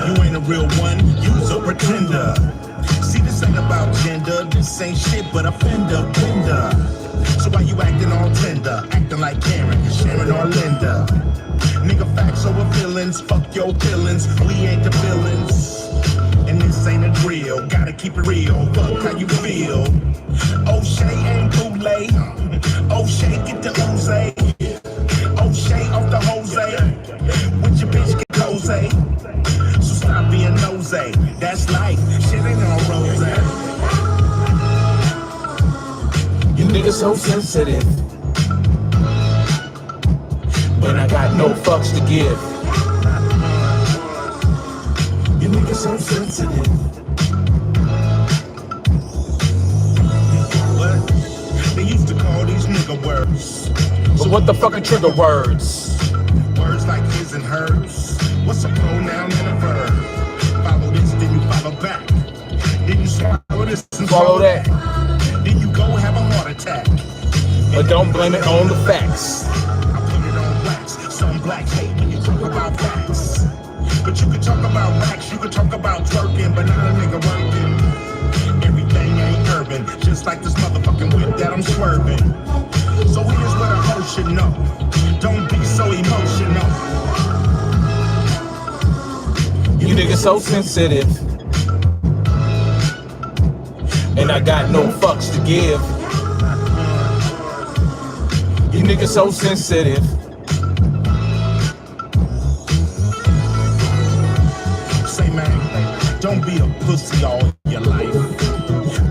You ain't a real one, you's a pretender. See, this ain't about gender, this ain't shit but a fender bender. So why you acting all tender, acting like Karen, Sharon or Linda? Nigga, facts over feelings, fuck your feelings, we ain't the villains. And this ain't a drill, gotta keep it real, fuck how you feel. O'Shea ain't bootleg, O'Shea get the Uzi. O'Shea off the Jose, with your bitch get cozy. So stop being nosy, that's life, shit ain't all rose. You niggas so sensitive, when I got no fucks to give. You niggas so sensitive. What? They used to call these nigga words. But what the fucking trigger words? Words like his and hers. What's a pronoun and a verb? Follow this, then you follow back. Then you swallow this and Swallow that. Then you go have a heart attack. But don't blame it on the facts. I put it on wax. Some blacks hate when you talk about facts. But you can talk about racks, you can talk about twerking, but not a nigga working. Everything ain't urban, just like this motherfucking whip that I'm swerving. So here's what a hoe should know. Don't be so emotional. You niggas so sensitive, and I got no fucks to give. You niggas so sensitive. Say man, don't be a pussy all your life.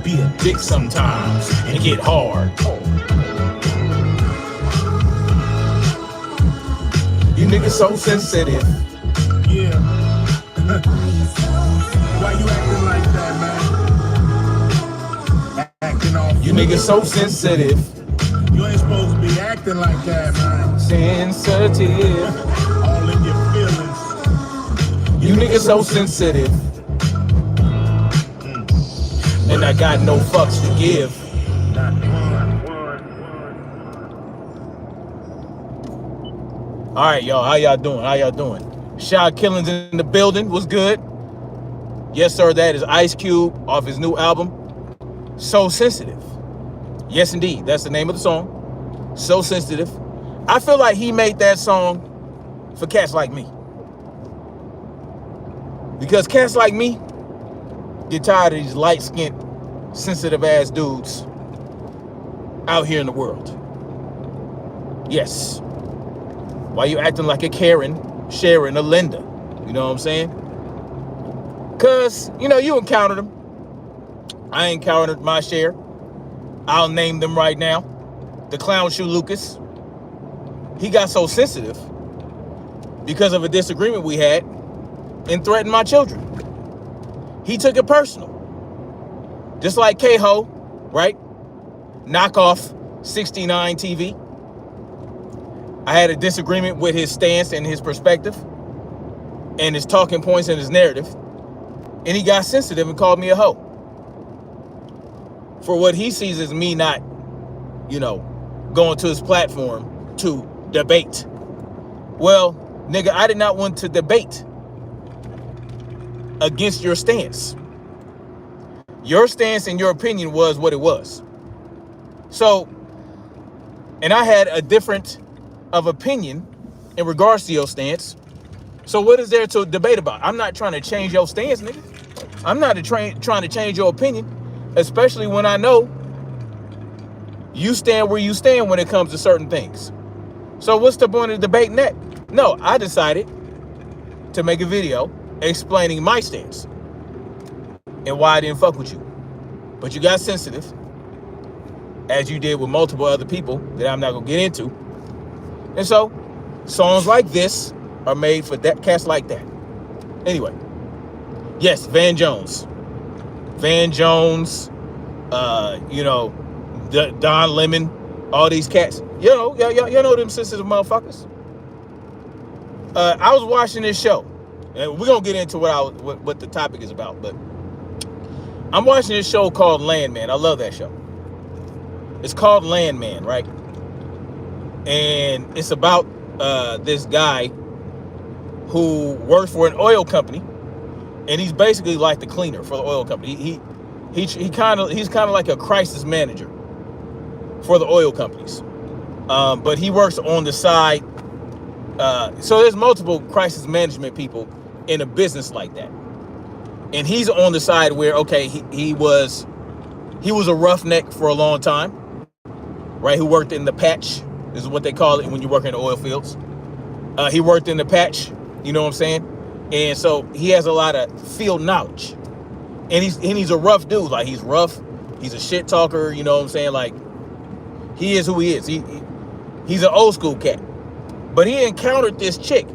Be a Dick sometimes and get hard. You niggas so sensitive. Yeah. Why you acting like that, man? Acting off. You niggas so sensitive. You ain't supposed to be acting like that, man. Sensitive. All in your feelings. You niggas so sensitive. And I got no fucks to give. Not one. All right, y'all. How y'all doing? How y'all doing? Shy Killings in the building. What's good? Yes, sir. That is Ice Cube off his new album, So Sensitive. Yes, indeed. That's the name of the song. So Sensitive. I feel like he made that song for cats like me. Because cats like me get tired of these light-skinned, sensitive-ass dudes out here in the world. Yes. Why you acting like a Karen, Sharon, or Linda? You know what I'm saying? Because, you know, you encountered them. I encountered my share. I'll name them right now. The Clown Shoe Lucas. He got so sensitive because of a disagreement we had and threatened my children. He took it personal. Just like K-Ho, right? Knockoff 69 TV. I had a disagreement with his stance and his perspective and his talking points and his narrative. And he got sensitive and called me a hoe. For what he sees as me not, you know, going to his platform to debate. Well, nigga, I did not want to debate against your stance. Your stance and your opinion was what it was. So, and I had a different of opinion in regards to your stance. So what is there to debate about? I'm not trying to change your stance, nigga. I'm not trying to change your opinion, especially when I know you stand where you stand when it comes to certain things. So what's the point of debating that? No, I decided to make a video explaining my stance and why I didn't fuck with you. But you got sensitive, as you did with multiple other people that I'm not gonna get into. And so, songs like this are made for that cats like that. Anyway, yes, Van Jones, you know, Don Lemon, all these cats. You know, y'all know them sensitive motherfuckers. I was watching this show, and we're gonna get into what the topic is about. But I'm watching this show called Landman. I love that show. It's called Landman, right? And it's about this guy who works for an oil company, and he's basically like the cleaner for the oil company. He's kind of like a crisis manager for the oil companies. But he works on the side. So there's multiple crisis management people in a business like that. And he's on the side where, okay, he was a roughneck for a long time, right? Who worked in the patch. This is what they call it when you work in the oil fields. He worked in the patch, you know what I'm saying? And so he has a lot of field knowledge. And he's a rough dude. Like, he's rough. He's a shit talker, you know what I'm saying? Like, he is who he is. He's an old school cat. But he encountered this chick.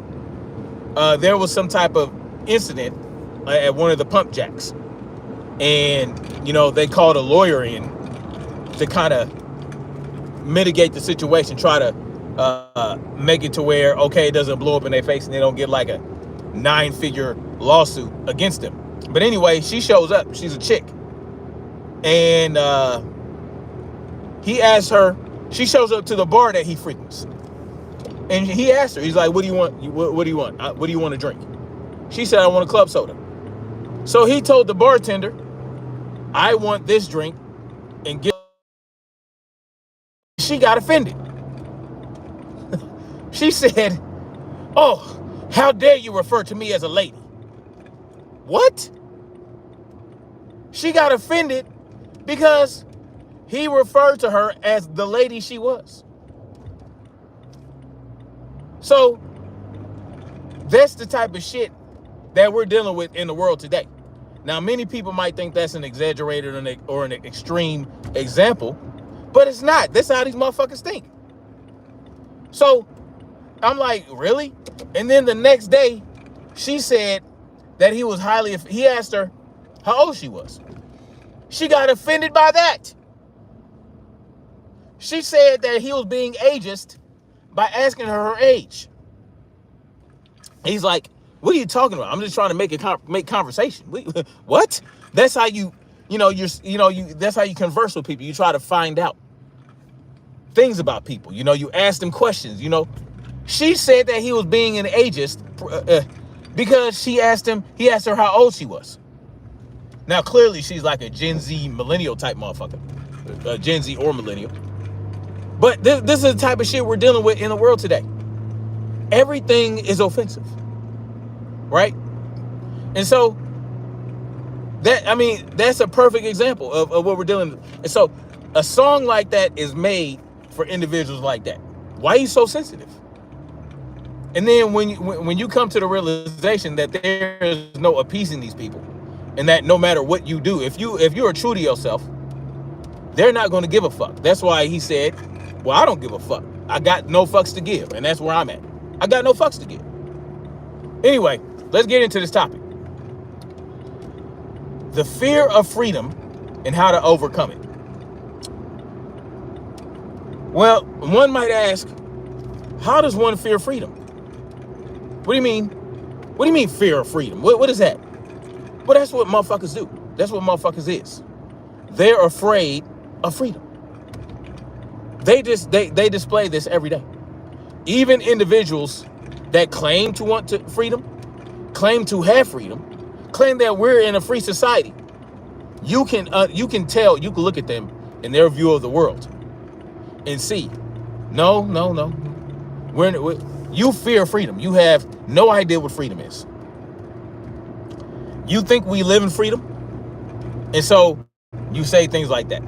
There was some type of incident at one of the pump jacks. And, you know, they called a lawyer in to kind of mitigate the situation, try to make it to where, okay, it doesn't blow up in their face and they don't get like a 9-figure lawsuit against them. But anyway, she shows up. She's a chick. And he asked her, she shows up to the bar that he frequents. And he asked her, he's like, what do you want? What do you want? What do you want to drink? She said, I want a club soda. So he told the bartender, I want this drink, and she got offended. She said, oh, how dare you refer to me as a lady? What? She got offended because he referred to her as the lady she was. So that's the type of shit that we're dealing with in the world today. Now, many people might think that's an exaggerated or an extreme example, but it's not. That's how these motherfuckers think. So I'm like, really? And then the next day, she said that he was he asked her how old she was. She got offended by that. She said that he was being ageist by asking her age. He's like, what are you talking about? I'm just trying to make conversation. What? That's how that's how you converse with people. You try to find out things about people. You know, you ask them questions, you know. She said that he was being an ageist because he asked her how old she was. Now, clearly she's like a Gen Z millennial type motherfucker. Gen Z or millennial. But this is the type of shit we're dealing with in the world today. Everything is offensive. Right? And so that's a perfect example of what we're dealing with. And so a song like that is made for individuals like that. Why are you so sensitive? And then when you come to the realization that there is no appeasing these people, and that no matter what you do, if you're true to yourself, they're not going to give a fuck. That's why he said, well, I don't give a fuck. I got no fucks to give. And that's where I'm at. I got no fucks to give. Anyway, let's get into this topic. The fear of freedom and how to overcome it. Well, one might ask, how does one fear freedom? What do you mean? What do you mean fear of freedom? What is that? Well, that's what motherfuckers do. That's what motherfuckers is. They're afraid of freedom. They display this every day. Even individuals that claim to want freedom, claim to have freedom, claim that we're in a free society. You can tell, you can look at them in their view of the world and see, no. You fear freedom. You have no idea what freedom is. You think we live in freedom, and so you say things like that.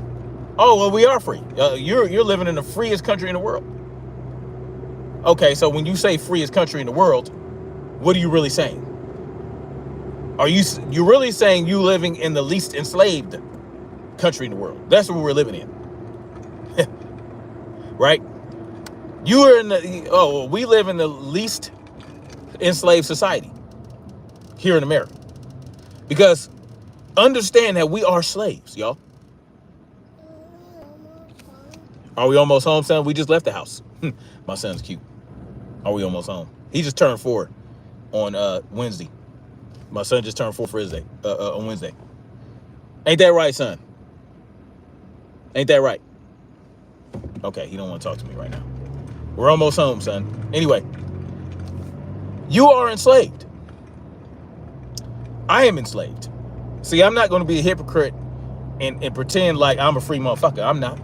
Oh, well, we are free. You're living in the freest country in the world. Okay, so when you say freest country in the world, what are you really saying? Are you really saying you living in the least enslaved country in the world? That's what we're living in. Right? We live in the least enslaved society here in America. Because understand that we are slaves, y'all. Are we almost home, son? We just left the house. My son's cute. Are we almost home? He just turned 4 on Wednesday. My son just turned 4 on Wednesday. Ain't that right, son? Ain't that right? Okay, he don't want to talk to me right now. We're almost home, son. Anyway, you are enslaved. I am enslaved. See, I'm not going to be a hypocrite and pretend like I'm a free motherfucker. I'm not.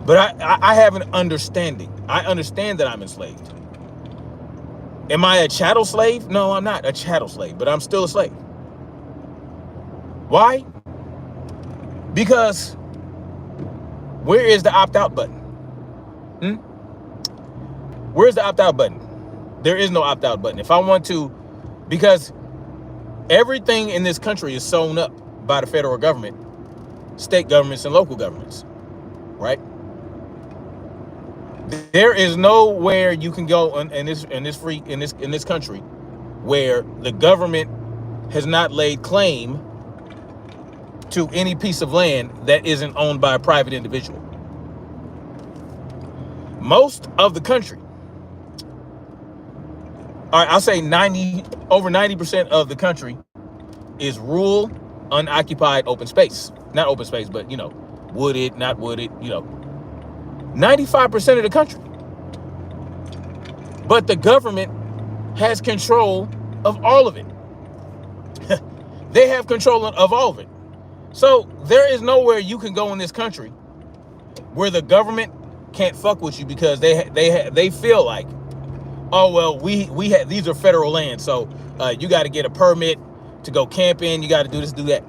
But I have an understanding. I understand that I'm enslaved. Am I a chattel slave? No, I'm not a chattel slave, but I'm still a slave. Why? Because where is the opt-out button? Where's the opt-out button? There is no opt-out button. If I want to, because everything in this country is sewn up by the federal government, state governments, and local governments, right? There is nowhere you can go in this country where the government has not laid claim to any piece of land that isn't owned by a private individual. Most of the country, all right, I'll say over 90% of the country is rural, unoccupied open space. Not open space, but, wooded, not wooded, 95% of the country. But the government has control of all of it. They have control of all of it. So there is nowhere you can go in this country where the government can't fuck with you because they feel like, oh, well, we have, these are federal lands, so you got to get a permit to go camping. You got to do this, do that.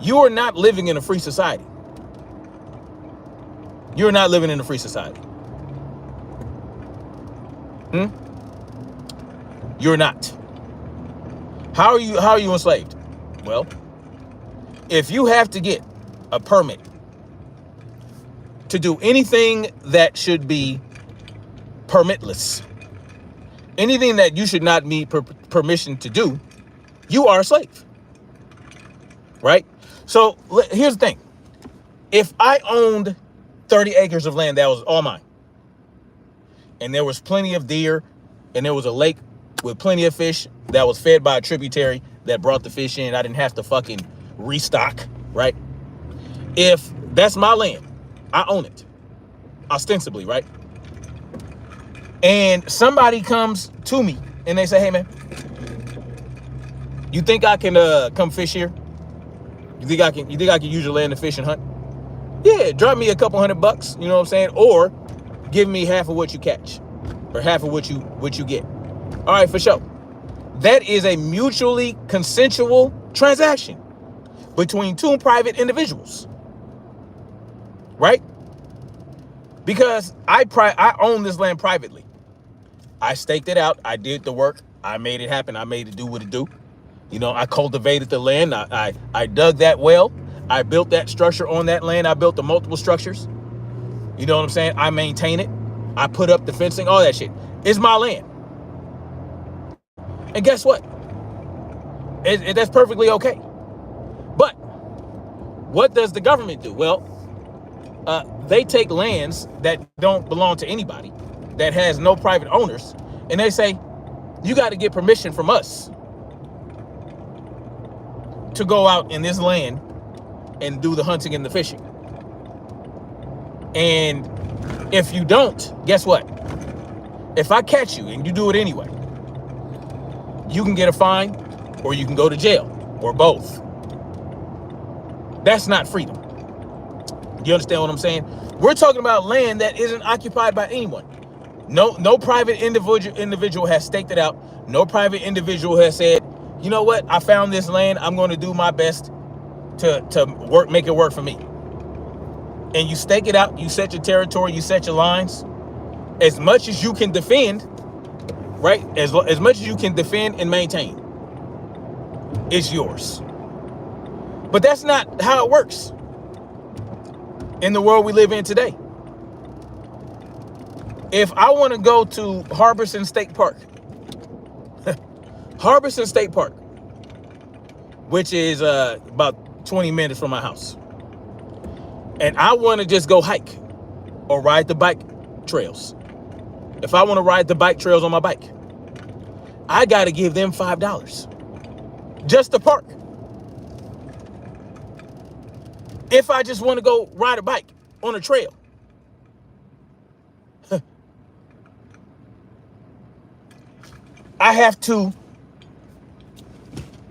You are not living in a free society. You're not living in a free society. You're not. How are you enslaved? Well, if you have to get a permit to do anything that should be permitless, anything that you should not need permission to do, you are a slave, right? So here's the thing. If I owned 30 acres of land that was all mine, and there was plenty of deer, and there was a lake with plenty of fish that was fed by a tributary that brought the fish in, I didn't have to fucking restock, right? If that's my land, I own it, ostensibly, right? And somebody comes to me and they say, hey man, you think I can come fish here? You think I can use your land to fish and hunt? Yeah, drop me a couple $100, you know what I'm saying? Or give me half of what you catch, or half of what you get. All right, for sure. That is a mutually consensual transaction between two private individuals, right? Because I own this land privately. I staked it out. I did the work. I made it happen. I made it do what it do. I cultivated the land. I dug that well. I built that structure on that land. I built the multiple structures. You know what I'm saying? I maintain it. I put up the fencing, all that shit. It's my land. And guess what? That's perfectly okay. But what does the government do? Well, they take lands that don't belong to anybody, that has no private owners, and they say, you got to get permission from us to go out in this land and do the hunting and the fishing. And if you don't, guess what? If I catch you and you do it anyway, you can get a fine, or you can go to jail, or both. That's not freedom. You understand what I'm saying? We're talking about land that isn't occupied by anyone. No private individual has staked it out. No private individual has said, you know what? I found this land. I'm going to do my best to make it work for me. And you stake it out. You set your territory. You set your lines. As much as you can defend, right? As much as you can defend and maintain, it's yours. But that's not how it works in the world we live in today. If I want to go to Harbison State Park, Harbison State Park, which is about 20 minutes from my house, and I want to just go hike or ride the bike trails. If I want to ride the bike trails on my bike, I got to give them $5 just to park. If I just want to go ride a bike on a trail, I have to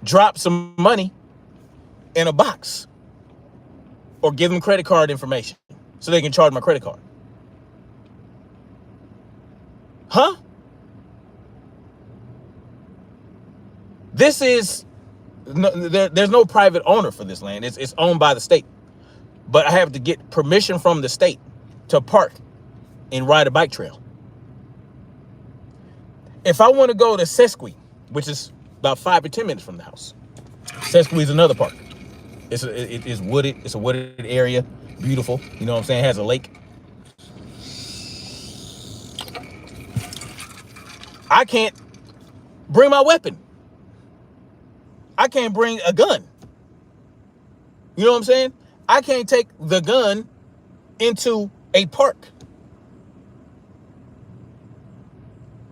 drop some money in a box or give them credit card information so they can charge my credit card. Huh? This is, there's no private owner for this land. It's owned by the state. But I have to get permission from the state to park and ride a bike trail. If I want to go to Sesqui, which is about 5 or 10 minutes from the house, Sesqui is another park. It's wooded. It's a wooded area. Beautiful. You know what I'm saying? It has a lake. I can't bring my weapon. I can't bring a gun. You know what I'm saying? I can't take the gun into a park.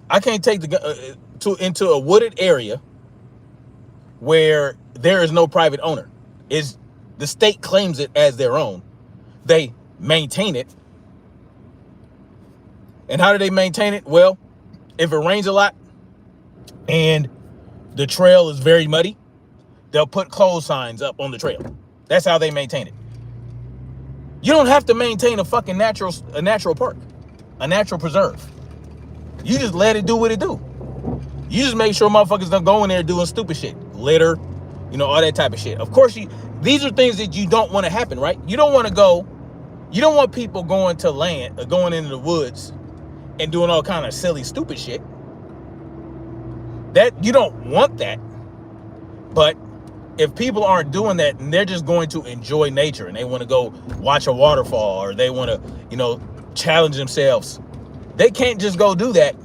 I can't take the gun into a wooded area where there is no private owner. Is the state claims it as their own. They maintain it. And how do they maintain it? Well, if it rains a lot and the trail is very muddy, they'll put close signs up on the trail. That's how they maintain it. You don't have to maintain a fucking natural park, a natural preserve. You just let it do what it do. You just make sure motherfuckers don't go in there doing stupid shit, litter, you know, all that type of shit. Of course, these are things that you don't want to happen, right? You don't want people going to land, or going into the woods and doing all kind of silly, stupid shit. That you don't want that. But if people aren't doing that and they're just going to enjoy nature and they want to go watch a waterfall or they want to, you know, challenge themselves, they can't just go do that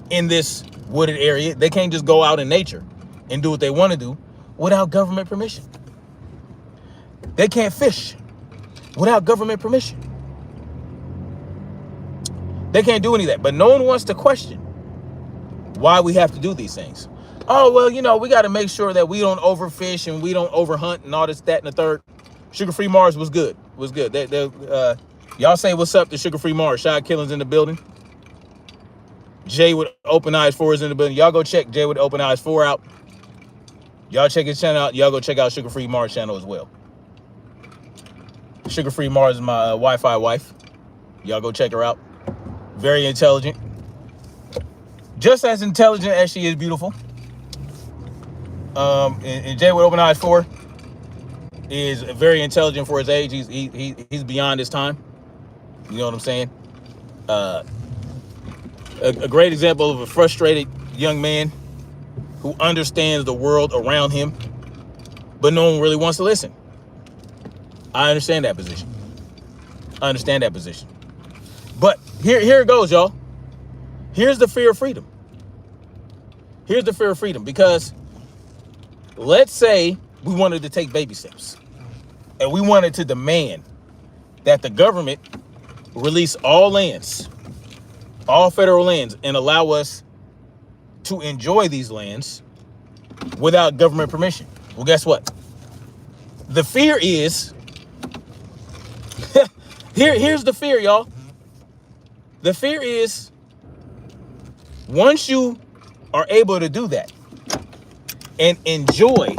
in this wooded area. They can't just go out in nature and do what they want to do without government permission. They can't fish without government permission. They can't do any of that. But no one wants to question why we have to do these things. Oh, well, you know, we got to make sure that we don't overfish and we don't overhunt and all this, that, and the third. Sugar Free Mars was good. Was good. Y'all say what's up to Sugar Free Mars. Shad Killings in the building. Jay with Open Eyes 4 is in the building. Y'all go check Jay with Open Eyes 4 out. Y'all check his channel out. Y'all go check out Sugar Free Mars channel as well. Sugar Free Mars is my Wi-Fi wife. Y'all go check her out. Very intelligent. Just as intelligent as she is beautiful. And Jay with Open Eyes 4 is very intelligent for his age. He's beyond his time. You know what I'm saying? A great example of a frustrated young man who understands the world around him, but no one really wants to listen. I understand that position. But here it goes, y'all. Here's the fear of freedom. Because let's say we wanted to take baby steps and we wanted to demand that the government release all lands, all federal lands, and allow us to enjoy these lands without government permission. Well, guess what? The fear is, here's the fear, y'all. The fear is, once you are able to do that and enjoy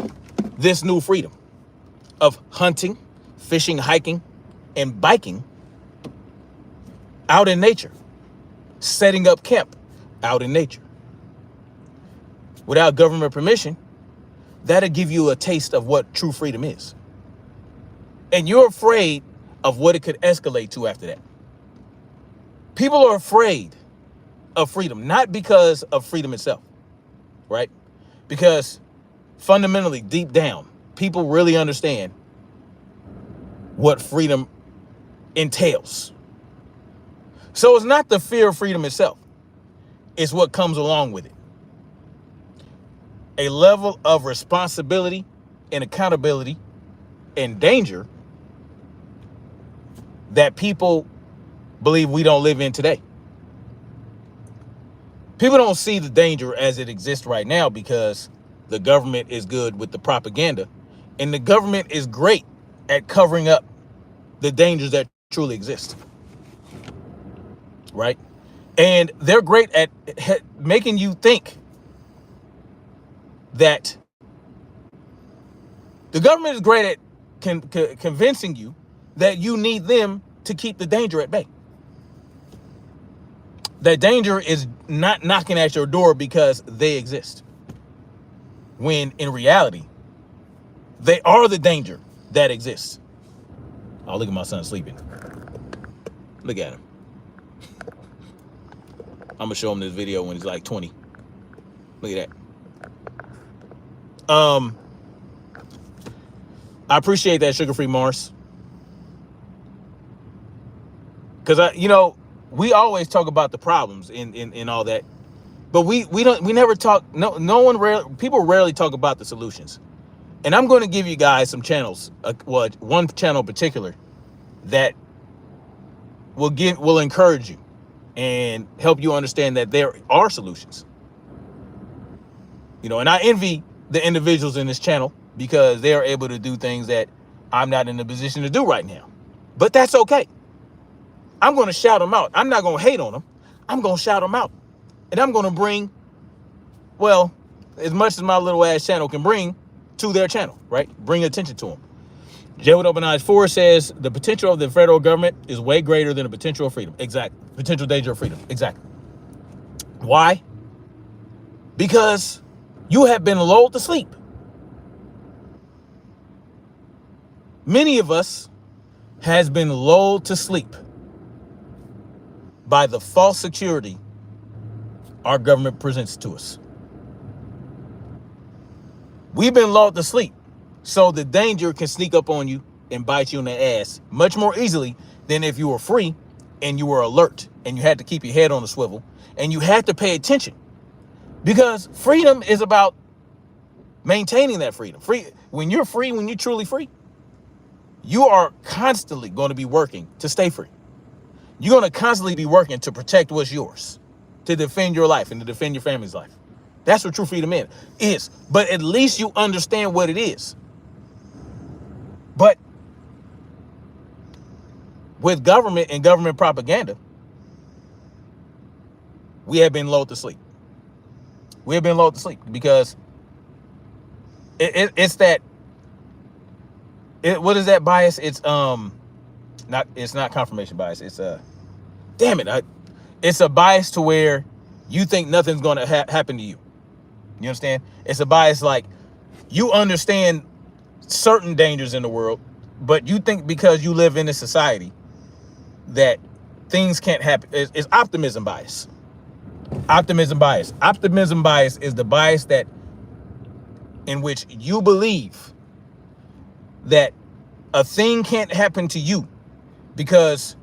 this new freedom of hunting, fishing, hiking, and biking out in nature, setting up camp out in nature without government permission, that'll give you a taste of what true freedom is. And you're afraid of what it could escalate to after that. People are afraid of freedom, not because of freedom itself, right? Because fundamentally, deep down, people really understand what freedom entails. So it's not the fear of freedom itself. It's what comes along with it. A level of responsibility and accountability and danger that people believe we don't live in today. People don't see the danger as it exists right now because the government is good with the propaganda, and the government is great at covering up the dangers that truly exist. Right? And they're great at making you think that The government is great at convincing you that you need them to keep the danger at bay. That danger is not knocking at your door because they exist. When in reality, they are the danger that exists. Oh, look at my son sleeping. Look at him. I'm gonna show him this video when he's like 20. Look at that. I appreciate that, Sugar Free Mars. Because we always talk about the problems in all that, but we never talk. People rarely talk about the solutions. And I'm going to give you guys some channels, one channel in particular that will encourage you and help you understand that there are solutions. And I envy the individuals in this channel because they are able to do things that I'm not in a position to do right now. But that's okay. I'm going to shout them out. I'm not going to hate on them. I'm going to shout them out. And I'm going to bring, well, as much as my little ass channel can bring to their channel, right? Bring attention to them. Jay with Open Eyes 4 says, the potential of the federal government is way greater than the potential of freedom. Exactly. Potential danger of freedom. Exactly. Why? Because you have been lulled to sleep. Many of us has been lulled to sleep by the false security our government presents to us. We've been lulled to sleep so the danger can sneak up on you and bite you in the ass much more easily than if you were free and you were alert and you had to keep your head on the swivel and you had to pay attention, because freedom is about maintaining that freedom. When you're truly free, you are constantly going to be working to stay free. You're going to constantly be working to protect what's yours, to defend your life and to defend your family's life. That's what true freedom is. But at least you understand what it is. But with government and government propaganda, we have been lulled to sleep. We have been lulled to sleep because it's that. What is that bias? It's not confirmation bias. It's it's a bias to where you think nothing's going to happen to you. You understand? It's a bias like you understand certain dangers in the world, but you think because you live in a society that things can't happen. It's optimism bias. Optimism bias. Optimism bias is the bias that in which you believe that a thing can't happen to you because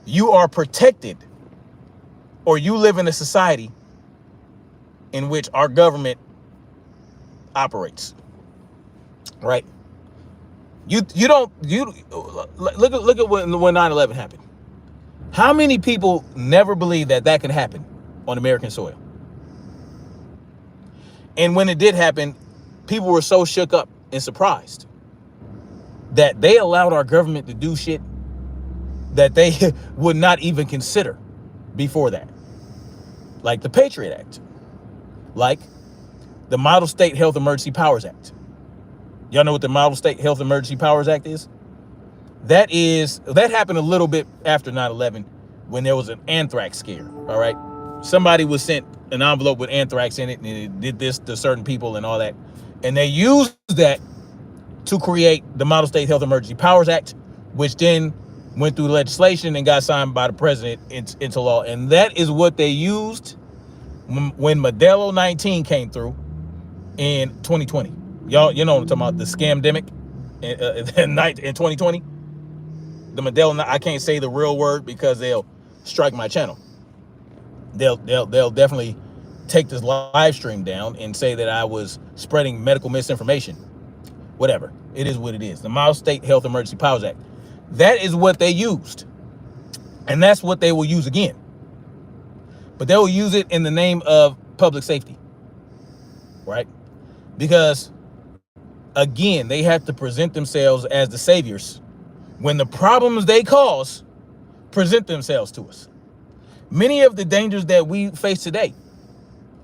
you are protected, or you live in a society in which our government operates. Right? You look at when 9/11 happened. How many people never believed that can happen on American soil? And when it did happen, people were so shook up and surprised that they allowed our government to do shit that they would not even consider before that. Like the Patriot Act, like the Model State Health Emergency Powers Act. Y'all know what the Model State Health Emergency Powers Act is? That happened a little bit after 9/11 when there was an anthrax scare, all right? Somebody was sent an envelope with anthrax in it and it did this to certain people and all that. And they used that to create the Model State Health Emergency Powers Act, which then went through legislation and got signed by the president into law. And that is what they used when Modelo 19 came through in 2020. Y'all, you know what I'm talking about, the scamdemic in 2020. The Modelo, I can't say the real word because they'll strike my channel. They'll definitely take this live stream down and say that I was spreading medical misinformation. Whatever. It is what it is. The Model State Health Emergency Powers Act. That is what they used. And that's what they will use again. But they will use it in the name of public safety. Right? Because, again, they have to present themselves as the saviors when the problems they cause present themselves to us. Many of the dangers that we face today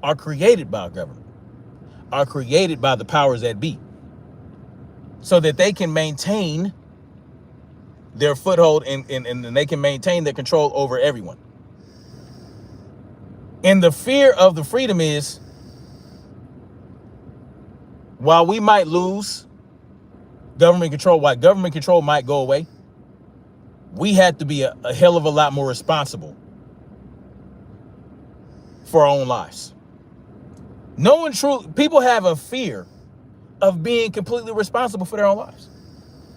are created by our government, are created by the powers that be. so that they can maintain their foothold and they can maintain their control over everyone. And the fear of the freedom is, while we might lose government control, while government control might go away, we have to be a hell of a lot more responsible for our own lives. People have a fear of being completely responsible for their own lives.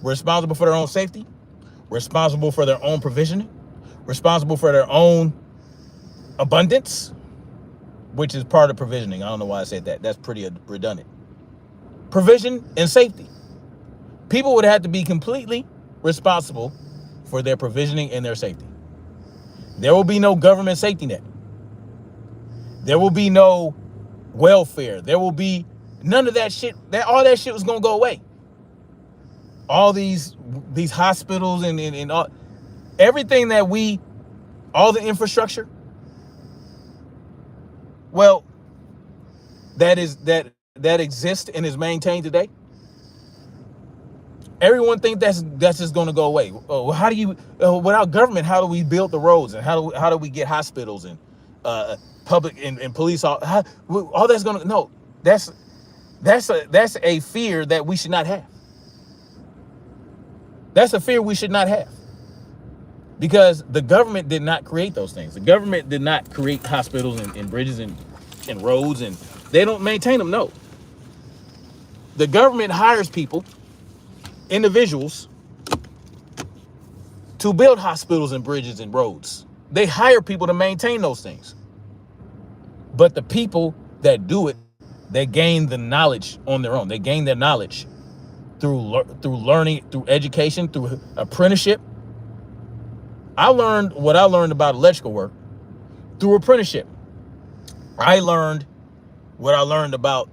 Responsible for their own safety, responsible for their own provisioning, responsible for their own abundance, which is part of provisioning. I don't know why I said that. That's pretty redundant. Provision and safety. People would have to be completely responsible for their provisioning and their safety. There will be no government safety net. There will be no welfare. There will be none of that shit. All that shit was gonna go away. All these hospitals and all, everything that all the infrastructure, well, that exists and is maintained today. Everyone thinks that's just going to go away. Oh, how do you without government? How do we build the roads, and how do we get hospitals and public and police? All that's going to no. That's a fear that we should not have. That's a fear we should not have, because the government did not create those things. The government did not create hospitals and bridges and roads, and they don't maintain them. No. The government hires people, individuals, to build hospitals and bridges and roads. They hire people to maintain those things. But the people that do it, they gain the knowledge on their own. They gain their knowledge through learning, through education, through apprenticeship. I learned what I learned about electrical work through apprenticeship. I learned what I learned about,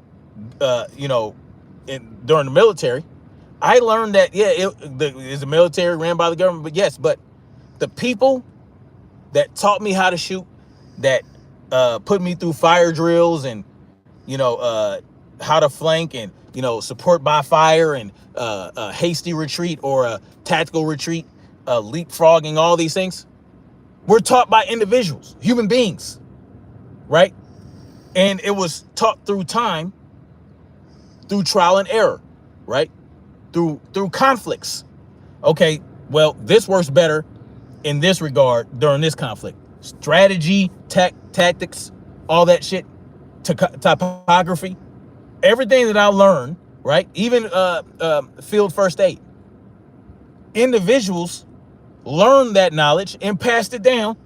during the military. I learned that, it's a military ran by the government, but the people that taught me how to shoot, that put me through fire drills and, how to flank and, support by fire and a hasty retreat or a tactical retreat, leapfrogging, all these things, were taught by individuals, human beings, right? And it was taught through time, through trial and error, right? Through conflicts. Okay, well, this works better in this regard during this conflict. Strategy, tactics, all that shit, topography, everything that I learned, right? Even field first aid. Individuals learned that knowledge and passed it down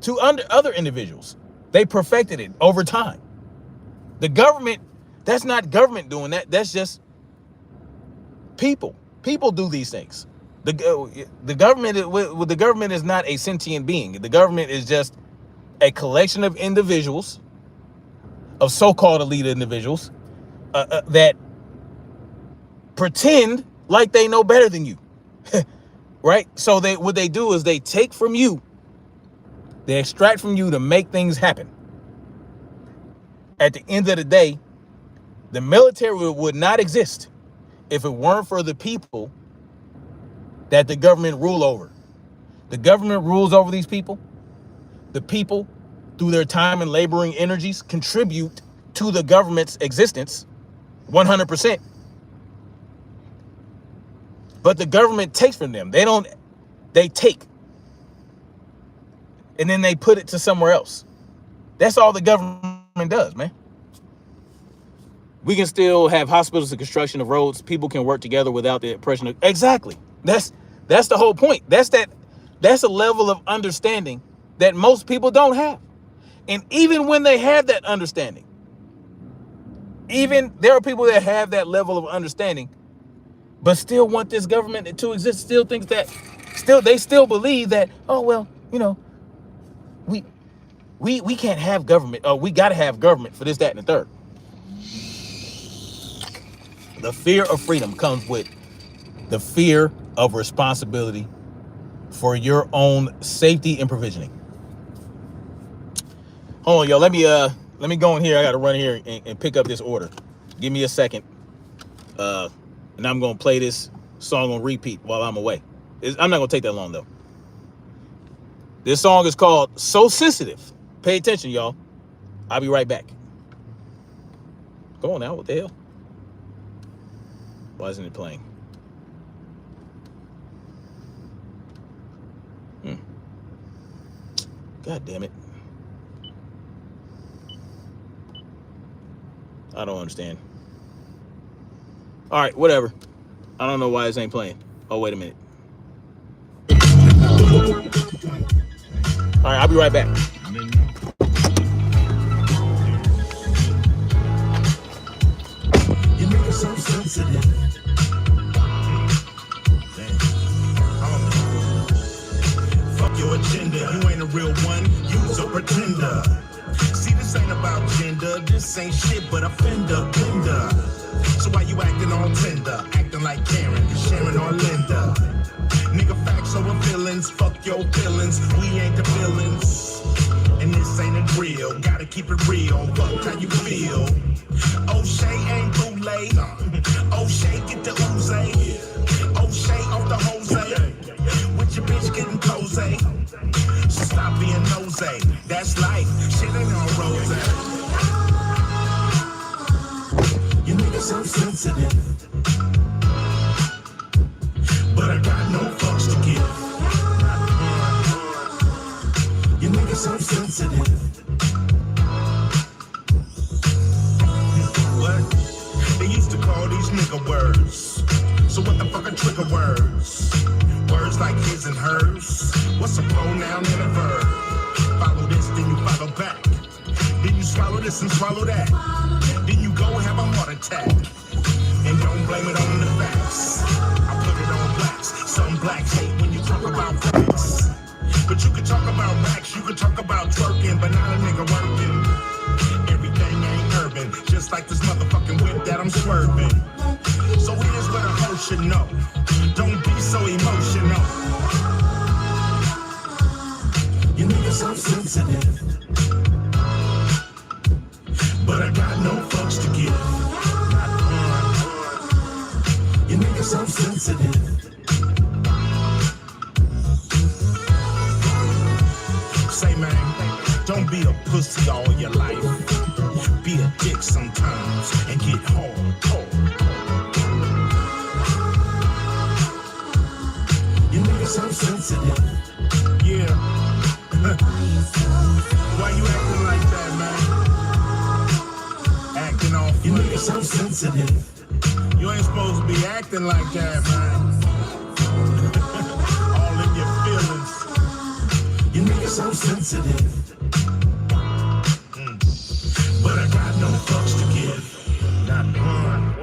to other individuals. They perfected it over time. The government, that's not government doing that. That's just people. People do these things. The government is not a sentient being. The government is just a collection of individuals, of so-called elite individuals, that pretend like they know better than you, right? So what they do is they take from you, they extract from you to make things happen. At the end of the day, the military would not exist if it weren't for the people that the government rule over. The government rules over these people. The people, through their time and laboring energies, contribute to the government's existence 100%. But the government takes from them. They take. And then they put it to somewhere else. That's all the government does, man. We can still have hospitals and construction of roads. People can work together without the oppression of, exactly. That's the whole point. That's a level of understanding that most people don't have. And even when they have that understanding, even there are people that have that level of understanding, but still want this government to exist, still thinks that, they still believe that, oh, well, we can't have government. We got to have government for this, that, and the third. The fear of freedom comes with the fear of responsibility for your own safety and provisioning. Hold on, yo. Let me go in here. I got to run here and pick up this order. Give me a second. And I'm going to play this song on repeat while I'm away. I'm not going to take that long, though. This song is called So Sensitive. Pay attention, y'all. I'll be right back. Go on now. What the hell? Why isn't it playing? God damn it. I don't understand. All right, whatever. I don't know why this ain't playing. Oh, wait a minute. All right, I'll be right back. You make it so sensitive. Fuck your agenda. You ain't a real one. You's a pretender. See, this ain't about gender. This ain't shit but a fender bender. So why you acting all tender? Acting like Karen, Sharon or Linda. Nigga, facts over feelings. Fuck your feelings. We ain't the villains. And this ain't a drill. Gotta keep it real. Fuck how you feel. O'Shea ain't bootleg. O'Shea get the ooze. O'Shea off the Jose. With your bitch getting cozy. So stop being nosy. That's life. Shit ain't all rose. You niggas so sensitive. But I got no fucks to give. You niggas so sensitive. What? They used to call these nigga words. So what the fuck are trigger words? Words like his and hers. What's a pronoun and a verb? Follow this, then you follow back. Then you swallow this and swallow that. Then you go have a heart attack. And don't blame it on the facts. I put it on blacks. Some blacks hate when you talk about facts. But you can talk about racks, you can talk about twerking, but not a nigga working. Everything ain't urban, just like this motherfucking whip that I'm swerving. So here's what a hoe should know. Don't be so emotional. You niggas so sensitive. But I got no fucks to give. You niggas so sensitive. Say man, don't be a pussy all your life. Be a dick sometimes and get hard. You niggas so sensitive. Yeah. Why you acting like that, man? Acting off. You niggas so sensitive. You ain't supposed to be acting like that, man. All in your feelings. You niggas so sensitive. But I got no fucks to give. Not one.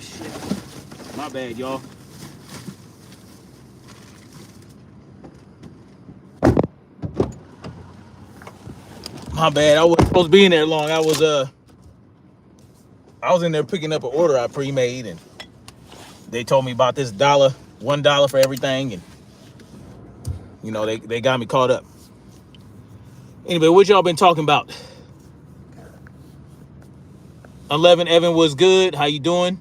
Shit. My bad, y'all. My bad. I wasn't supposed to be in there long. I was in there picking up an order I pre-made, and they told me about this $1 for everything, and you know they got me caught up. Anyway, what y'all been talking about? Unleavened Evan was good. How you doing?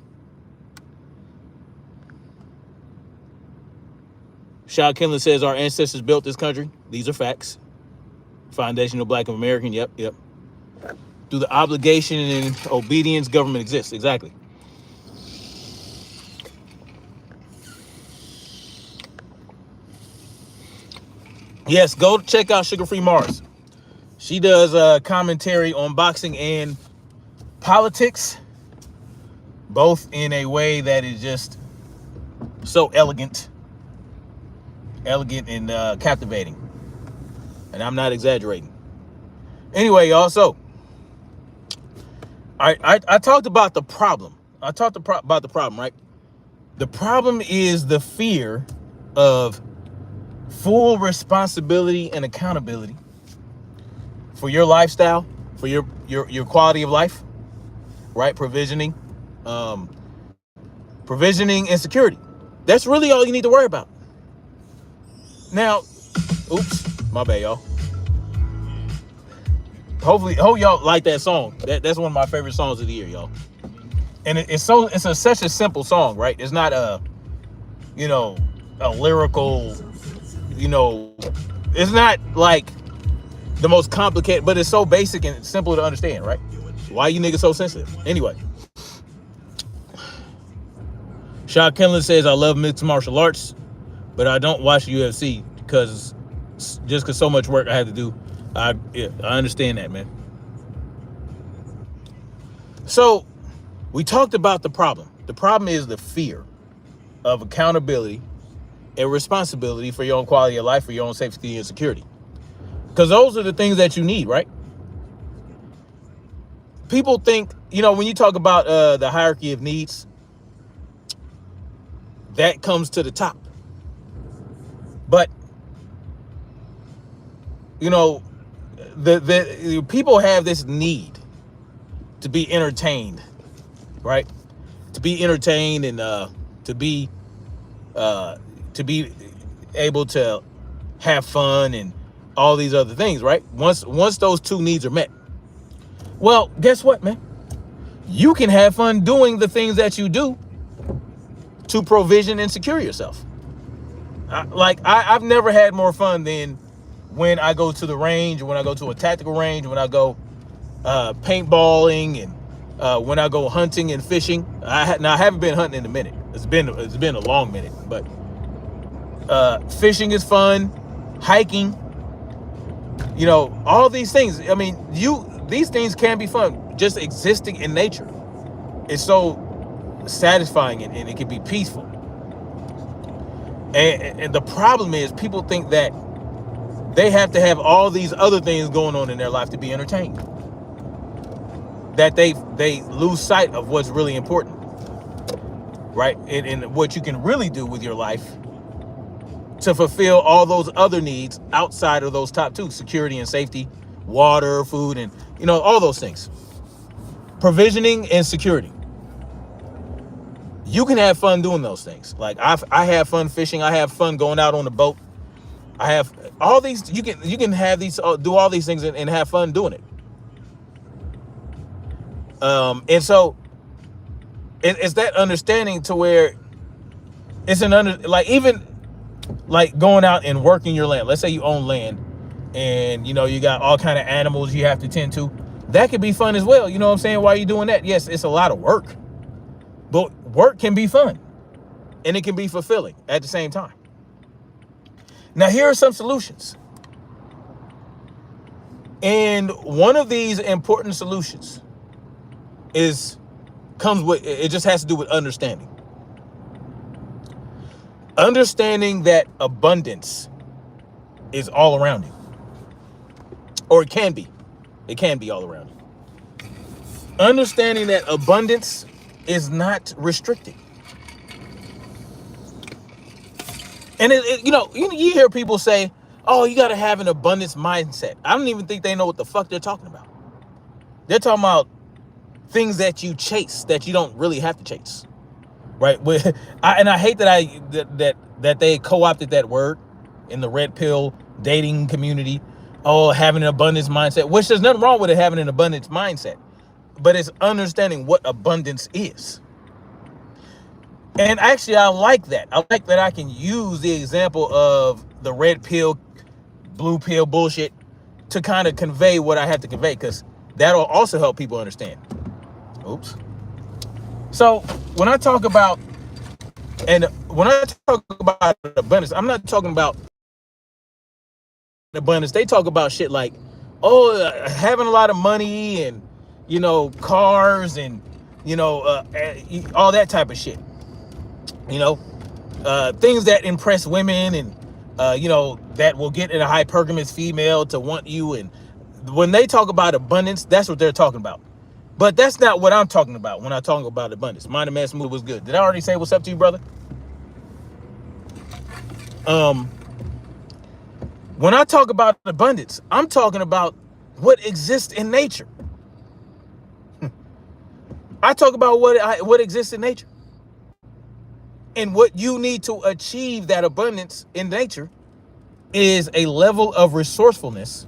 Shah Kinlan says our ancestors built this country. These are facts. Foundational Black American. Yep. Through the obligation and obedience, government exists. Exactly. Yes, go check out Sugar Free Mars. She does commentary on boxing and politics, both in a way that is just so elegant and captivating. And I'm not exaggerating. Anyway, y'all, so I talked about the problem. About the problem, right? The problem is the fear of full responsibility and accountability for your lifestyle, for your quality of life, right? Provisioning and security. That's really all you need to worry about. Now, oops, my bad, y'all. Hopefully, y'all like that song. That's one of my favorite songs of the year, y'all. And it's such a simple song, right? It's not a lyrical, it's not like the most complicated, but it's so basic and simple to understand, right? Why you niggas so sensitive? Anyway. Shah Kinlan says, I love mixed martial arts, but I don't watch UFC because so much work I have to do. I understand that, man. So we talked about the problem. The problem is the fear of accountability and responsibility for your own quality of life, for your own safety and security. Because those are the things that you need, right? People think, when you talk about the hierarchy of needs, that comes to the top. But, the people have this need to be entertained, right? To be entertained and to be able to have fun and all these other things, right? Once those two needs are met, well, guess what, man? You can have fun doing the things that you do to provision and secure yourself. I've never had more fun than when I go to the range, when I go to a tactical range, when I go paintballing, and when I go hunting and fishing. I haven't been hunting in a minute. It's been a long minute, but fishing is fun, hiking, all these things. I mean, these things can be fun. Just existing in nature is so satisfying, and it can be peaceful. And the problem is people think that they have to have all these other things going on in their life to be entertained, that they lose sight of what's really important, right? And what you can really do with your life to fulfill all those other needs outside of those top two: security and safety, water, food, and all those things. Provisioning and security. You can have fun doing those things. Like I have fun fishing. I have fun going out on the boat. I have all these. You can have these, do all these things and have fun doing it. And so it's that understanding to where it's even going out and working your land. Let's say you own land, and you got all kind of animals you have to tend to. That could be fun as well. You know what I'm saying? Why are you doing that? Yes, it's a lot of work, but work can be fun, and it can be fulfilling at the same time. Now, here are some solutions. And one of these important solutions just has to do with understanding. Understanding that abundance is all around you. Or it can be. It can be all around you. Understanding that abundance is not restricted. And you hear people say, oh, you got to have an abundance mindset. I don't even think they know what the fuck they're talking about. They're talking about things that you chase that you don't really have to chase, right? And I hate that they co-opted that word in the red pill dating community. Oh, having an abundance mindset, which there's nothing wrong with it having an abundance mindset, but it's understanding what abundance is. And actually, I like that. I like that I can use the example of the red pill, blue pill bullshit to kind of convey what I have to convey, because that'll also help people understand. Oops. So when I talk about abundance, I'm not talking about abundance. They talk about shit like, oh, having a lot of money and, cars and, all that type of shit. Things that impress women and, that will get a hypergamous female to want you. And when they talk about abundance, that's what they're talking about. But that's not what I'm talking about when I talk about abundance. Mind the Man Smooth was good. Did I already say what's up to you, brother? When I talk about abundance, I'm talking about what exists in nature. I talk about what exists in nature. And what you need to achieve that abundance in nature is a level of resourcefulness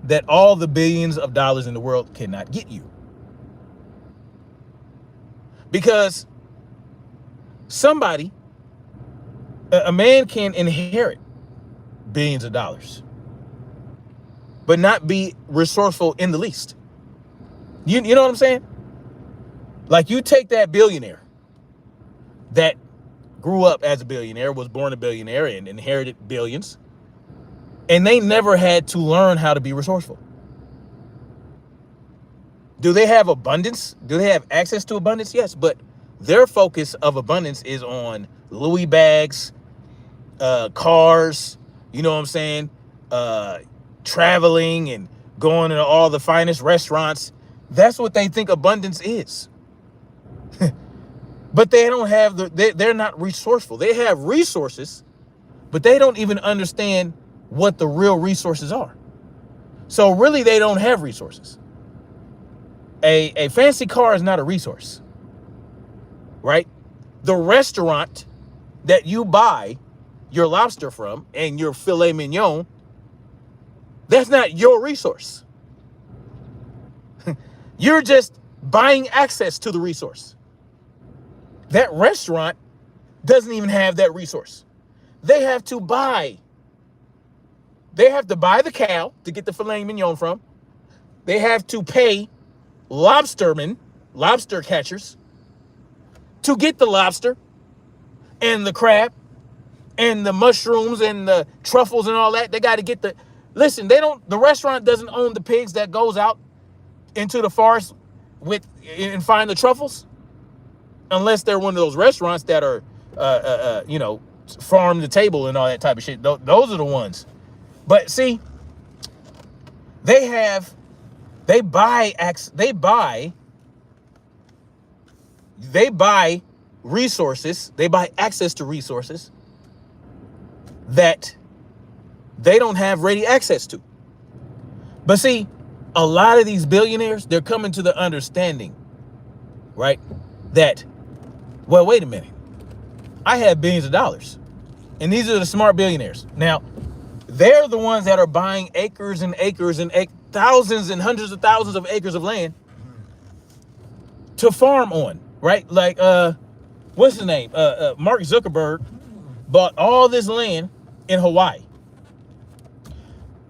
that all the billions of dollars in the world cannot get you. Because a man can inherit billions of dollars, but not be resourceful in the least. You know what I'm saying? Like, you take that billionaire that grew up as a billionaire, was born a billionaire, and inherited billions, and they never had to learn how to be resourceful. Do they have abundance? Do they have access to abundance? Yes, but their focus of abundance is on Louis bags, cars, you know what I'm saying? Traveling and going to all the finest restaurants. That's what they think abundance is. But they don't have they're not resourceful. They have resources, but they don't even understand what the real resources are. So really, they don't have resources. A fancy car is not a resource, right? The restaurant that you buy your lobster from and your filet mignon, that's not your resource. You're just buying access to the resource. That restaurant doesn't even have that resource. They have to buy the cow to get the filet mignon from. They have to pay lobster catchers to get the lobster and the crab and the mushrooms and the truffles and all that. They got to get the restaurant doesn't own the pigs that goes out into the forest and find the truffles, unless they're one of those restaurants that are farm to table and all that type of shit. Those are the ones. But see, they buy resources. They buy access to resources that they don't have ready access to. But see, a lot of these billionaires, they're coming to the understanding, right, that, well, wait a minute, I have billions of dollars, and these are the smart billionaires. Now, they're the ones that are buying acres and acres and thousands and hundreds of thousands of acres of land to farm on, right? Like, what's his name? Mark Zuckerberg bought all this land in Hawaii,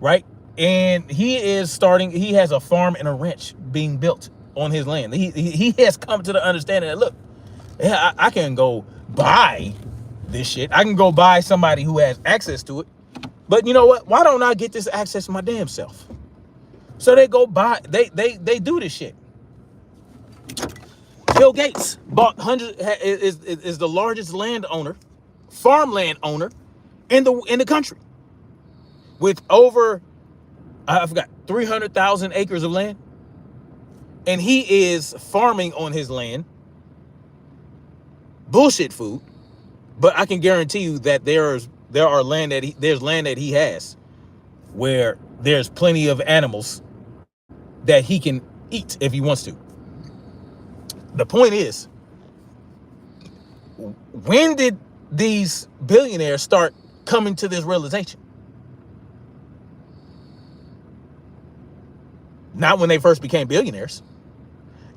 right? And he has a farm and a ranch being built on his land. He has come to the understanding that, look, yeah, I can go buy this shit. I can go buy somebody who has access to it. But you know what? Why don't I get this access my damn self? So they go buy, they do this shit. Bill Gates bought is the largest farmland owner in the country, with over, I forgot, 300,000 acres of land. And he is farming on his land bullshit food, but I can guarantee you that there's land that he has where there's plenty of animals that he can eat if he wants to. The point is, when did these billionaires start coming to this realization? Not when they first became billionaires.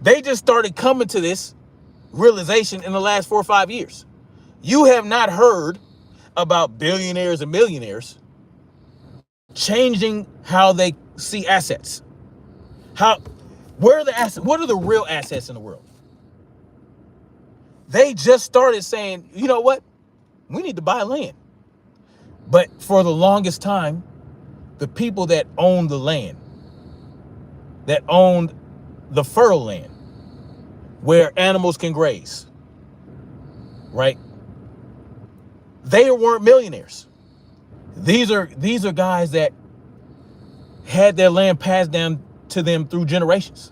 They just started coming to this realization in the last 4 or 5 years. You have not heard about billionaires and millionaires changing how they see assets. Where are the assets? What are the real assets in the world? They just started saying, you know what? We need to buy land. But for the longest time, the people that owned the land, that owned the fertile land, where animals can graze, right? They weren't millionaires. These are guys that had their land passed down to them through generations.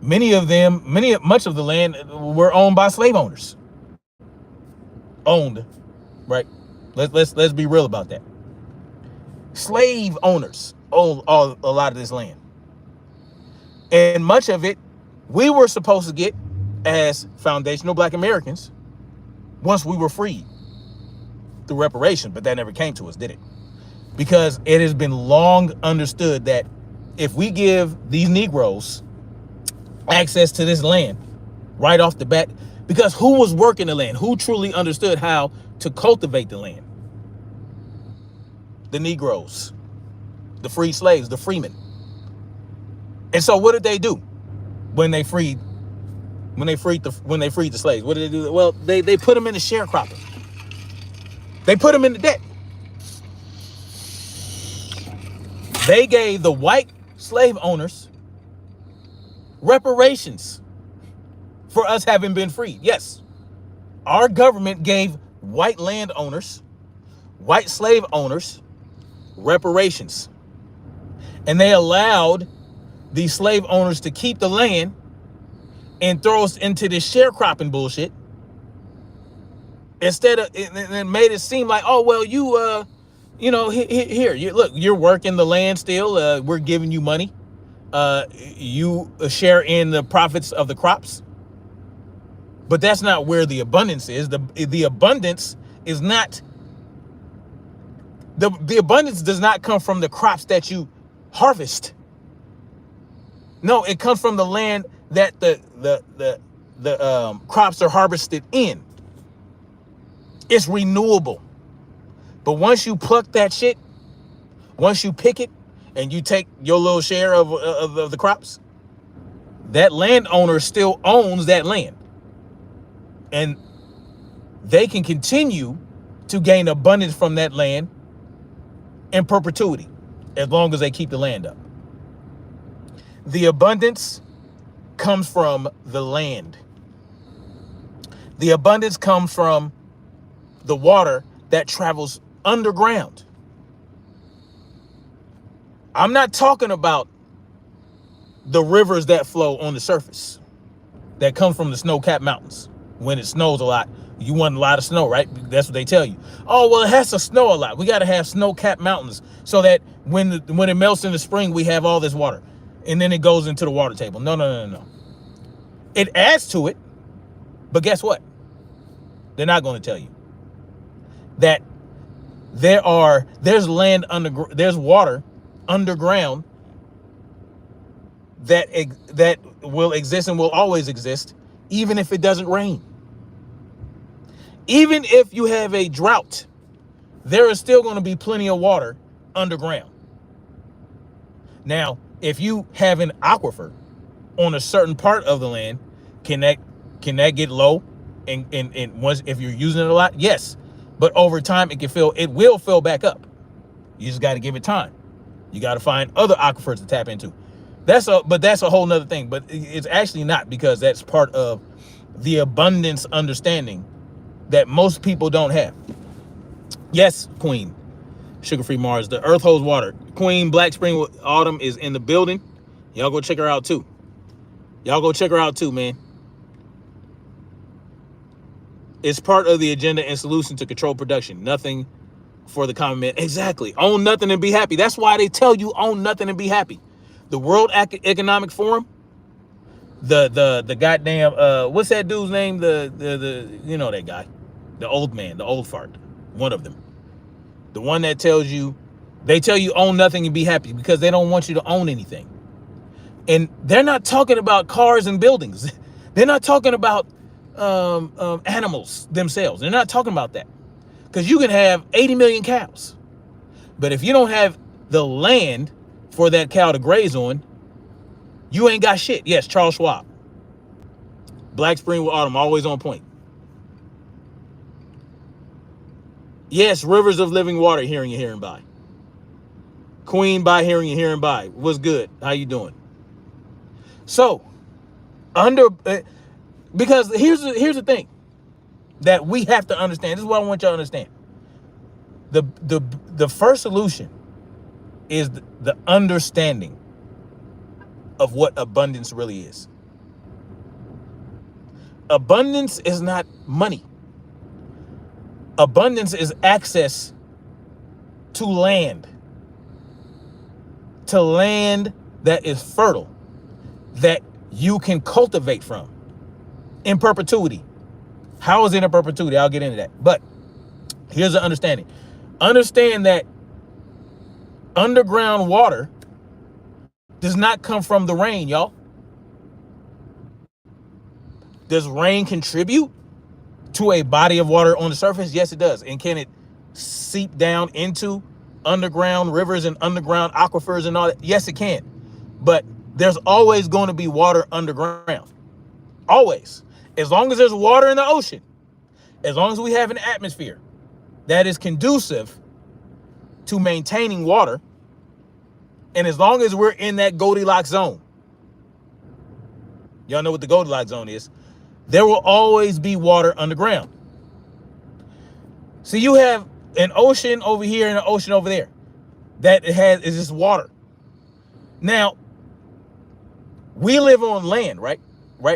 Much of the land were owned by slave owners. Owned, right? Let's be real about that. Slave owners own a lot of this land. And much of it we were supposed to get as foundational Black Americans once we were freed through reparation, but that never came to us, did it? Because it has been long understood that if we give these Negroes access to this land right off the bat, because who was working the land? Who truly understood how to cultivate the land? The Negroes, the freed slaves, the freemen. And so what did they do when they freed the slaves? What did they do? Well, they put them in the sharecropping. They put them in the debt. They gave the white slave owners reparations for us having been freed. Yes, our government gave white landowners, white slave owners, reparations. And they allowed these slave owners to keep the land and throw us into this sharecropping bullshit. Instead of, it made it seem like, oh, well, here, look, you're working the land still. We're giving you money. You share in the profits of the crops. But that's not where the abundance is. The abundance is not, the abundance does not come from the crops that you harvest. No, it comes from the land that the crops are harvested in. It's renewable. But once you pluck that shit, once you pick it and you take your little share of the crops, that landowner still owns that land. And they can continue to gain abundance from that land in perpetuity as long as they keep the land up. The abundance comes from the land. The abundance comes from the water that travels underground. I'm not talking about the rivers that flow on the surface that come from the snow-capped mountains. When it snows a lot, you want a lot of snow, right? That's what they tell you. Oh, well, it has to snow a lot. We got to have snow-capped mountains so that when it melts in the spring, we have all this water. And then it goes into the water table. No. It adds to it. But guess what? They're not going to tell you that there's water underground that will exist and will always exist, even if it doesn't rain. Even if you have a drought, there is still going to be plenty of water underground. Now, if you have an aquifer on a certain part of the land, can that get low? And once, if you're using it a lot, yes. But over time, it will fill back up. You just got to give it time. You got to find other aquifers to tap into. That's a whole nother thing. But it's actually not, because that's part of the abundance understanding that most people don't have. Yes, Queen. Sugar-free Mars. The earth holds water. Queen Black Spring Autumn is in the building. Y'all go check her out too. Man. It's part of the agenda and solution to control production. Nothing for the common man. Exactly. Own nothing and be happy. That's why they tell you own nothing and be happy. The World Economic Forum, the goddamn what's that dude's name? The you know that guy, the old man, the old fart, one of them, the one that tells you, they tell you own nothing and be happy because they don't want you to own anything. And they're not talking about cars and buildings. They're not talking about animals themselves. They're not talking about that. Because you can have 80 million cows. But if you don't have the land for that cow to graze on, you ain't got shit. Yes, Charles Schwab. Black Spring with Autumn, always on point. Yes, rivers of living water, hearing and hearing by. Queen by hearing and hearing by. What's good? How you doing? So, because here's the thing that we have to understand. This is what I want y'all to understand. The first solution is the understanding of what abundance really is. Abundance is not money. Abundance is access to land that is fertile, that you can cultivate from in perpetuity. How is it in perpetuity? I'll get into that. But here's the understanding. Understand that underground water does not come from the rain, y'all. Does rain contribute to a body of water on the surface? Yes, it does. And can it seep down into underground rivers and underground aquifers and all that? Yes, it can. But there's always going to be water underground. Always. As long as there's water in the ocean, as long as we have an atmosphere that is conducive to maintaining water, and as long as we're in that Goldilocks zone, y'all know what the Goldilocks zone is, there will always be water underground. So you have an ocean over here and an ocean over there that is just water. Now, we live on land, right?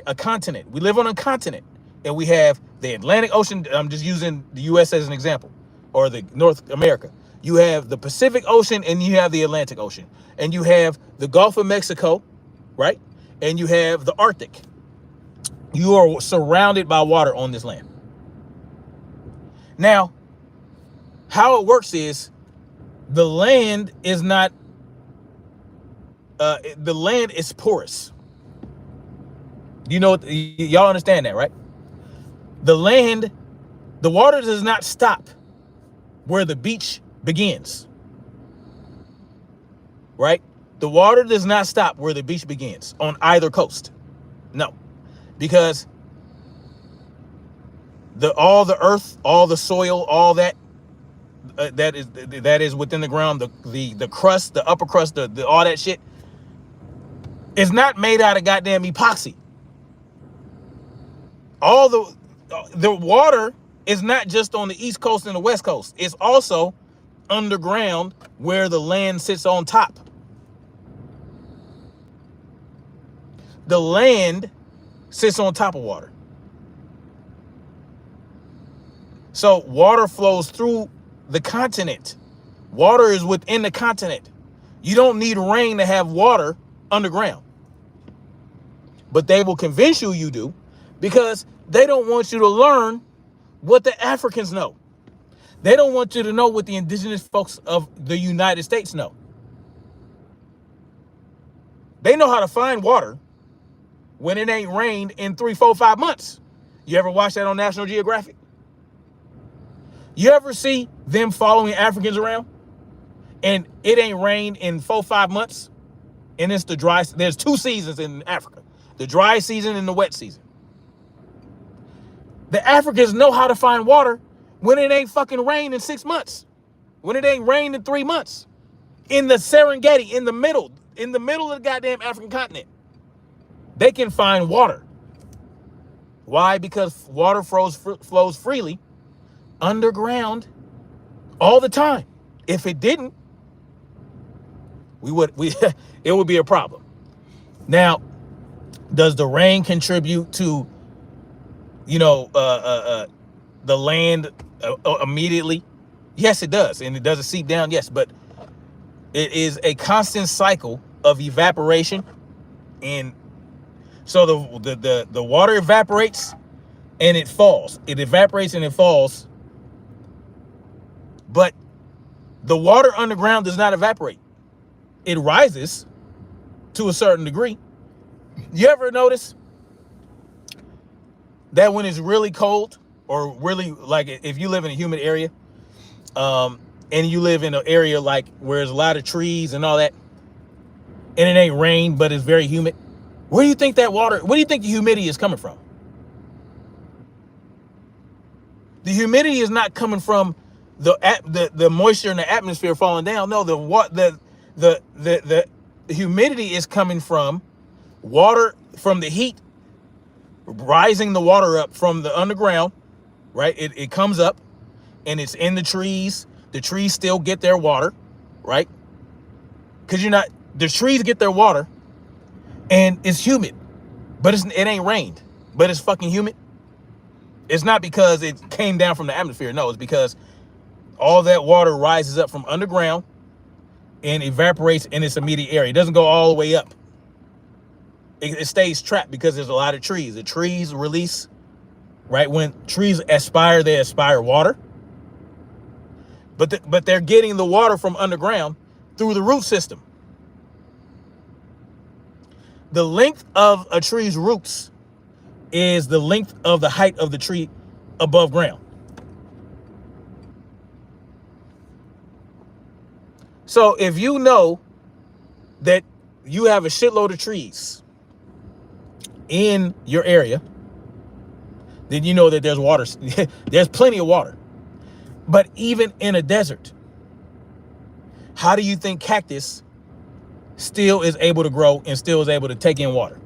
A continent. We live on a continent, and we have the Atlantic Ocean. I'm just using the U.S. as an example, or the North America. You have the Pacific Ocean, and you have the Atlantic Ocean, and you have the Gulf of Mexico, right? And you have the Arctic. You are surrounded by water on this land. Now, how it works is the land is not, the land is porous. You know, y'all understand that, right? The land, the water does not stop where the beach begins, right? The water does not stop where the beach begins on either coast. No, because all the earth, all the soil, all that that is within the ground, the crust, the upper crust, all that shit is not made out of goddamn epoxy. All the water is not just on the East Coast and the West Coast. It's also underground where the land sits on top. The land sits on top of water. So water flows through the continent. Water is within the continent. You don't need rain to have water underground. But they will convince you do, because they don't want you to learn what the Africans know. They don't want you to know what the indigenous folks of the United States know. They know how to find water when it ain't rained in 3, 4, 5 months. You ever watch that on National Geographic? You ever see them following Africans around and it ain't rained in 4, 5 months? And it's the dry, there's 2 seasons in Africa, the dry season and the wet season. The Africans know how to find water when it ain't fucking rained in 6 months, when it ain't rained in 3 months, in the Serengeti, in the middle of the goddamn African continent. They can find water. Why? Because water flows freely underground all the time. If it didn't, it would be a problem. Now, does the rain contribute to, the land immediately? Yes, it does. And it doesn't seep down? Yes, but it is a constant cycle of evaporation. And so the water evaporates and it falls. It evaporates and it falls. But the water underground does not evaporate. It rises to a certain degree. You ever notice that when it's really cold, or really, like if you live in a humid area, and you live in an area like where there's a lot of trees and all that, and it ain't rain, but it's very humid, where do you think the humidity is coming from? The humidity is not coming from the moisture in the atmosphere falling down. No, the humidity is coming from water, from the heat rising the water up from the underground, right? It comes up and it's in the trees. The trees still get their water, right? Because the trees get their water and it's humid, but it ain't rained, but it's fucking humid. It's not because it came down from the atmosphere. No, it's because all that water rises up from underground and evaporates in its immediate area. It doesn't go all the way up. It stays trapped because there's a lot of trees. The trees release, right? When trees aspire, they aspire water. But they're getting the water from underground through the root system. The length of a tree's roots is the length of the height of the tree above ground. So if you know that you have a shitload of trees in your area, then you know that there's water. There's plenty of water. But even in a desert, how do you think cactus still is able to grow and still is able to take in water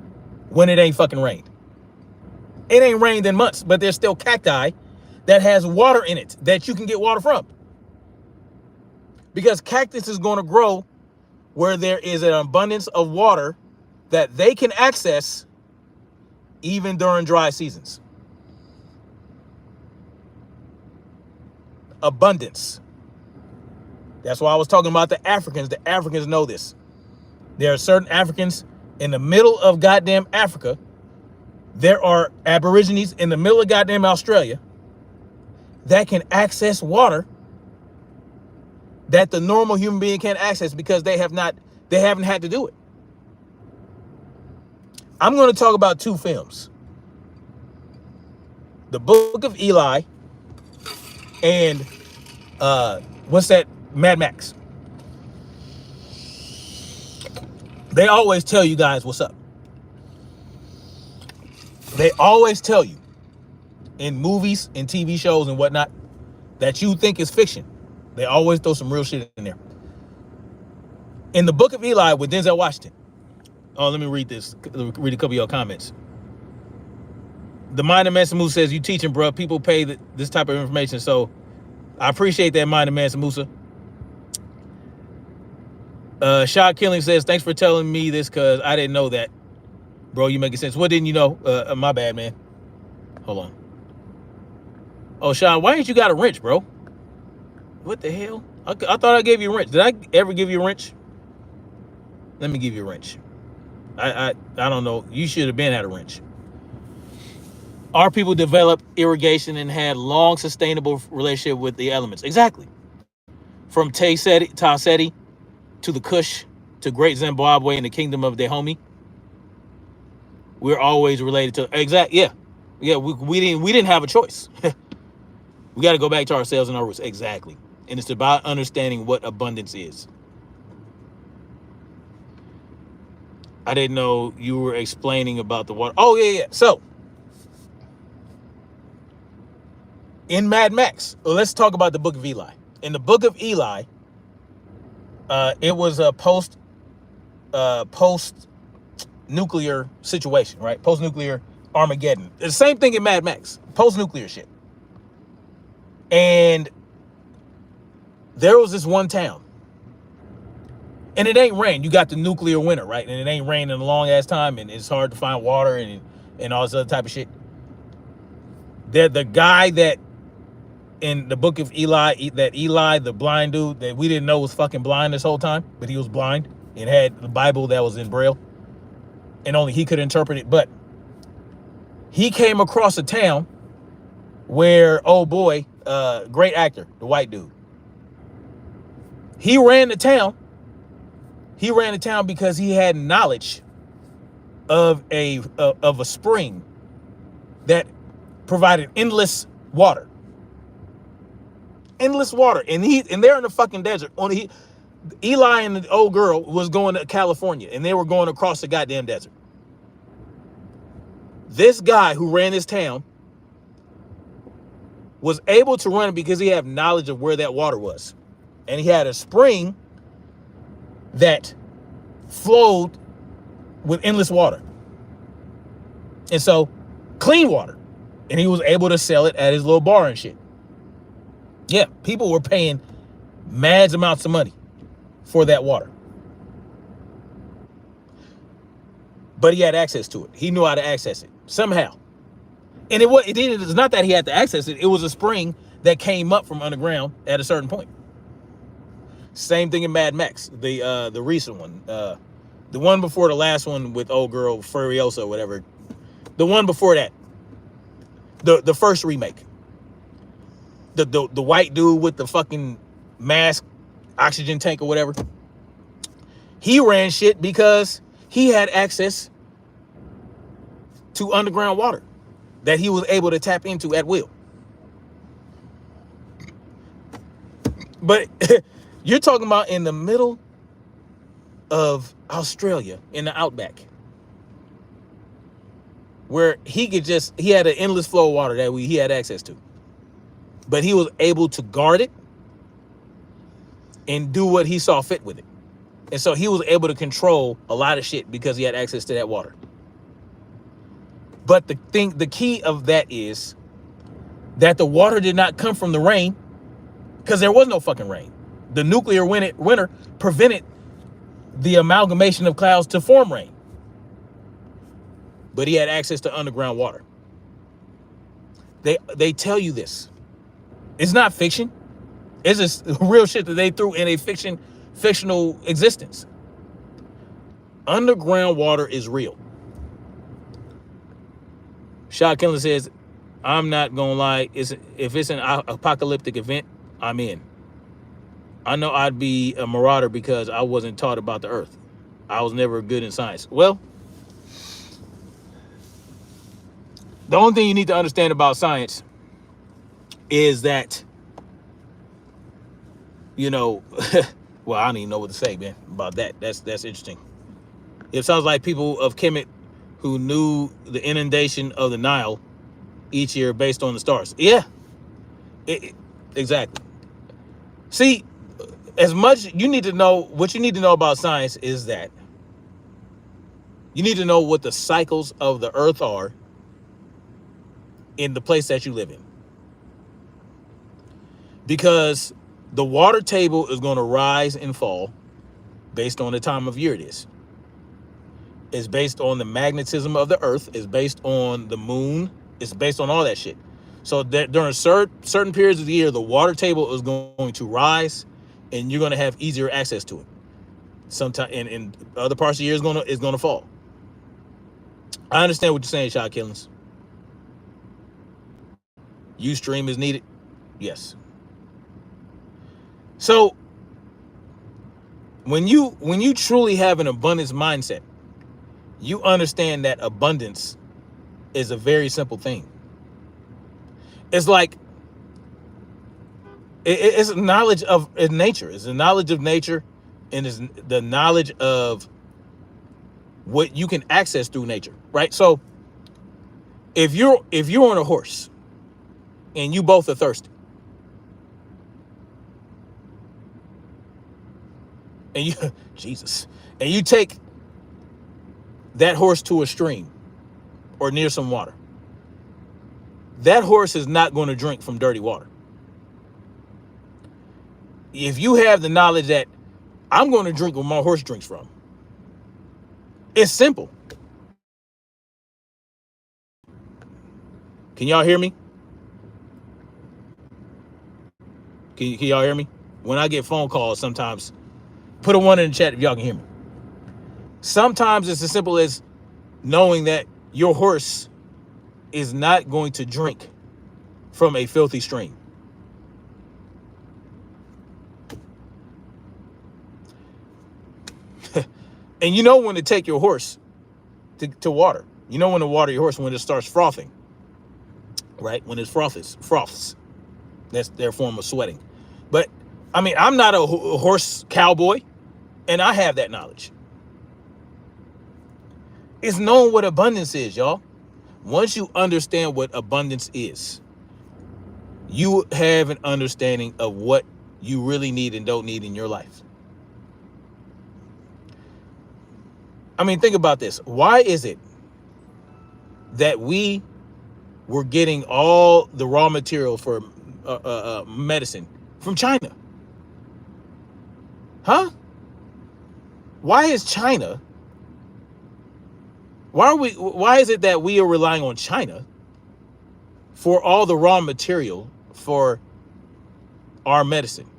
when it ain't fucking rained? It ain't rained in months, but there's still cacti that has water in it that you can get water from. Because cactus is going to grow where there is an abundance of water that they can access even during dry seasons. Abundance. That's why I was talking about the Africans. The Africans know this. There are certain Africans in the middle of goddamn Africa. There are Aborigines in the middle of goddamn Australia that can access water that the normal human being can't access because they haven't had to do it. I'm going to talk about two films. The Book of Eli and what's that? Mad Max. They always tell you guys what's up. They always tell you in movies and TV shows and whatnot that you think is fiction. They always throw some real shit in there. In the Book of Eli with Denzel Washington. Oh, let me read this. Read a couple of your comments. The Mind of Mansa Musa says, you teaching, bro. People pay this type of information. So I appreciate that, Mind of Mansa Musa. Shot Killing says, thanks for telling me this because I didn't know that. Bro, you making sense. What didn't you know? My bad, man. Hold on. Oh, Sean, why ain't you got a wrench, bro? What the hell? I thought I gave you a wrench. Did I ever give you a wrench? Let me give you a wrench. I don't know. You should have been at a wrench. Our people developed irrigation and had long, sustainable relationship with the elements. Exactly. From Ta-Seti to the Kush to Great Zimbabwe and the Kingdom of Dahomey. We're always related to yeah. We didn't have a choice. We got to go back to ourselves and our roots. Exactly. And it's about understanding what abundance is. I didn't know you were explaining about the water. Oh yeah. So in Mad Max, let's talk about the Book of Eli. In the Book of Eli, it was a post nuclear situation, right? Post-nuclear Armageddon. It's the same thing in Mad Max. Post-nuclear shit. And there was this one town. And it ain't rain. You got the nuclear winter, right? And it ain't rain in a long ass time, and it's hard to find water and all this other type of shit. The guy that in the book of Eli, that Eli, the blind dude that we didn't know was fucking blind this whole time, but he was blind and had the Bible that was in Braille, and only he could interpret it. But he came across a town where, oh boy, great actor, the white dude. He ran the town. He ran the town because he had knowledge of a spring that provided endless water. Endless water. And they're in the fucking desert. Eli and the old girl was going to California, and they were going across the goddamn desert. This guy who ran this town was able to run it because he had knowledge of where that water was. And he had a spring that flowed with endless water. And so, clean water. And he was able to sell it at his little bar and shit. Yeah, people were paying mad amounts of money for that water. But he had access to it. He knew how to access it somehow. And it's not that he had to access it. It was a spring that came up from underground at a certain point. Same thing in Mad Max, the recent one, the one before the last one with old girl Furiosa, whatever. The one before that, the first remake. The white dude with the fucking mask, oxygen tank or whatever. He ran shit because he had access to underground water that he was able to tap into at will. But you're talking about in the middle of Australia, in the outback, where he had an endless flow of water that he had access to. But he was able to guard it and do what he saw fit with it. And so he was able to control a lot of shit because he had access to that water. But the key of that is that the water did not come from the rain, because there was no fucking rain. The nuclear winter prevented the amalgamation of clouds to form rain. But he had access to underground water. They tell you this. It's not fiction. It's just real shit that they threw in a fictional existence. Underground water is real. Shot Killer says, I'm not gonna lie, if it's an apocalyptic event, I'm in. I know I'd be a marauder because I wasn't taught about the earth. I was never good in science. Well, the only thing you need to understand about science is that, well, I don't even know what to say, man, about that. That's interesting. It sounds like people of Kemet who knew the inundation of the Nile each year based on the stars. Yeah, exactly. See, as much what you need to know about science is that you need to know what the cycles of the earth are in the place that you live in. Because the water table is going to rise and fall based on the time of year it is. It's based on the magnetism of the earth. It's based on the moon. It's based on all that shit. So that during certain periods of the year, the water table is going to rise, and you're going to have easier access to it. Sometime in other parts of the year is going to fall. I understand what you're saying, Shot Killings. Ustream is needed. Yes. So when you truly have an abundance mindset, you understand that abundance is a very simple thing. It's like it's knowledge of nature. It's the knowledge of nature, and it's the knowledge of what you can access through nature, right? So if you're on a horse and you both are thirsty, and you take that horse to a stream or near some water, that horse is not going to drink from dirty water. If you have the knowledge that I'm going to drink where my horse drinks from, it's simple. Can y'all hear me? Can y'all hear me? When I get phone calls, sometimes put a 1 in the chat if y'all can hear me. Sometimes it's as simple as knowing that your horse is not going to drink from a filthy stream. And you know when to take your horse to water. You know when to water your horse when it starts frothing, right? When it froths. That's their form of sweating. But, I mean, I'm not a horse cowboy, and I have that knowledge. It's knowing what abundance is, y'all. Once you understand what abundance is, you have an understanding of what you really need and don't need in your life. I mean, think about this. Why is it that we were getting all the raw material for medicine from China? Huh? Why is China? Why is it that we are relying on China for all the raw material for our medicine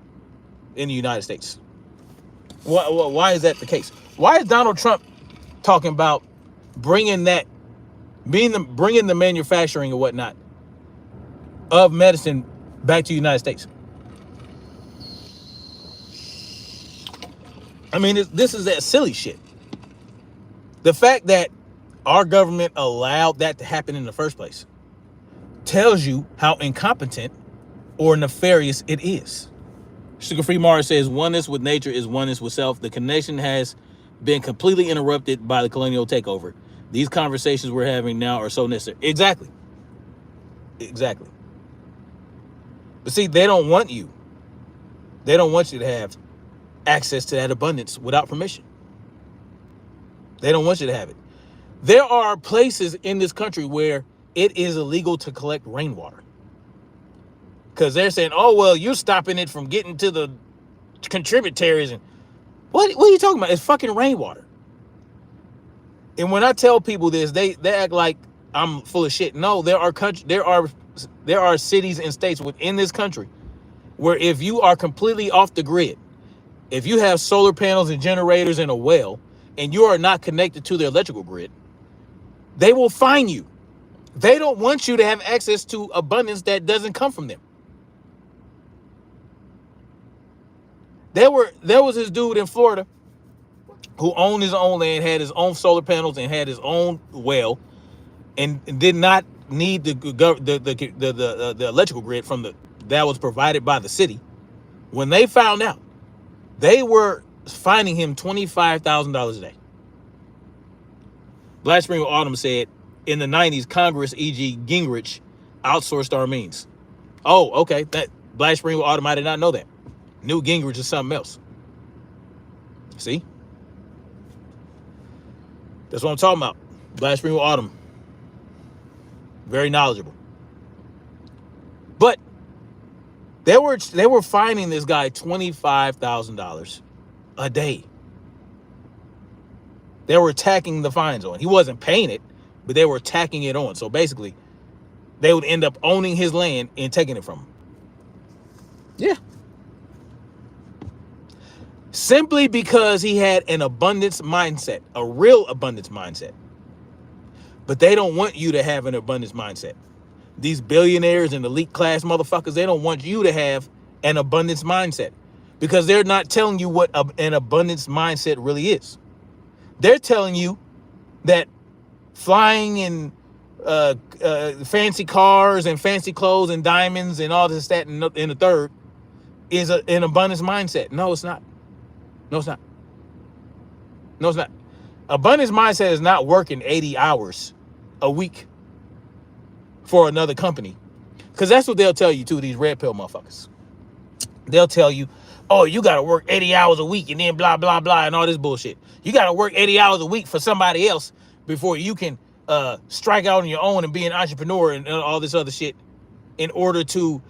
in the United States? Why is that the case? Why is Donald Trump talking about bringing the manufacturing and whatnot of medicine back to the United States? I mean, this is that silly shit. The fact that our government allowed that to happen in the first place tells you how incompetent or nefarious it is. Sugar Free Mars says, oneness with nature is oneness with self. The connection has been completely interrupted by the colonial takeover. These conversations we're having now are so necessary. Exactly. But see, they don't want you. They don't want you to have access to that abundance without permission. They don't want you to have it. There are places in this country where it is illegal to collect rainwater. Because they're saying, oh, well, you're stopping it from getting to the contributaries. And what are you talking about? It's fucking rainwater. And when I tell people this, they act like I'm full of shit. No, there are cities and states within this country where if you are completely off the grid, if you have solar panels and generators and a well, and you are not connected to their electrical grid, they will fine you. They don't want you to have access to abundance that doesn't come from them. There was this dude in Florida who owned his own land, had his own solar panels, and had his own well, and did not need the electrical grid that was provided by the city. When they found out, they were fining him $25,000 a day. Black Spring Autumn said, in the 90s, Congress, e.g. Gingrich, outsourced our means. Oh, okay. That Black Spring Autumn, I did not know that. Newt Gingrich is something else. See? That's what I'm talking about. Black Spring Autumn. Very knowledgeable. But they were fining this guy $25,000 a day. They were tacking the fines on. He wasn't paying it, but they were tacking it on. So basically, they would end up owning his land and taking it from him. Yeah. Simply because he had an abundance mindset, a real abundance mindset. But they don't want you to have an abundance mindset. These billionaires and elite class motherfuckers, they don't want you to have an abundance mindset because they're not telling you what an abundance mindset really is. They're telling you that flying in fancy cars and fancy clothes and diamonds and all this, that, and the third is an abundance mindset. No, it's not. No, it's not. No, it's not. Abundance mindset is not working 80 hours a week for another company. Because that's what they'll tell you too, these red pill motherfuckers. They'll tell you, oh, you got to work 80 hours a week and then blah, blah, blah, and all this bullshit. You got to work 80 hours a week for somebody else before you can strike out on your own and be an entrepreneur and all this other shit in order to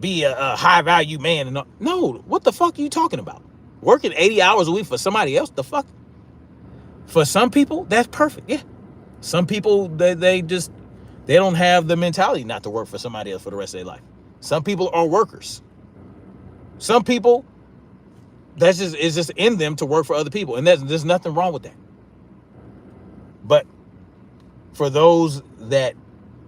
be a high value man. And no, what the fuck are you talking about? Working 80 hours a week for somebody else? The fuck? For some people, that's perfect. Yeah. Some people, they don't have the mentality not to work for somebody else for the rest of their life. Some people are workers. Some people, it's just in them to work for other people, and there's nothing wrong with that. But for those that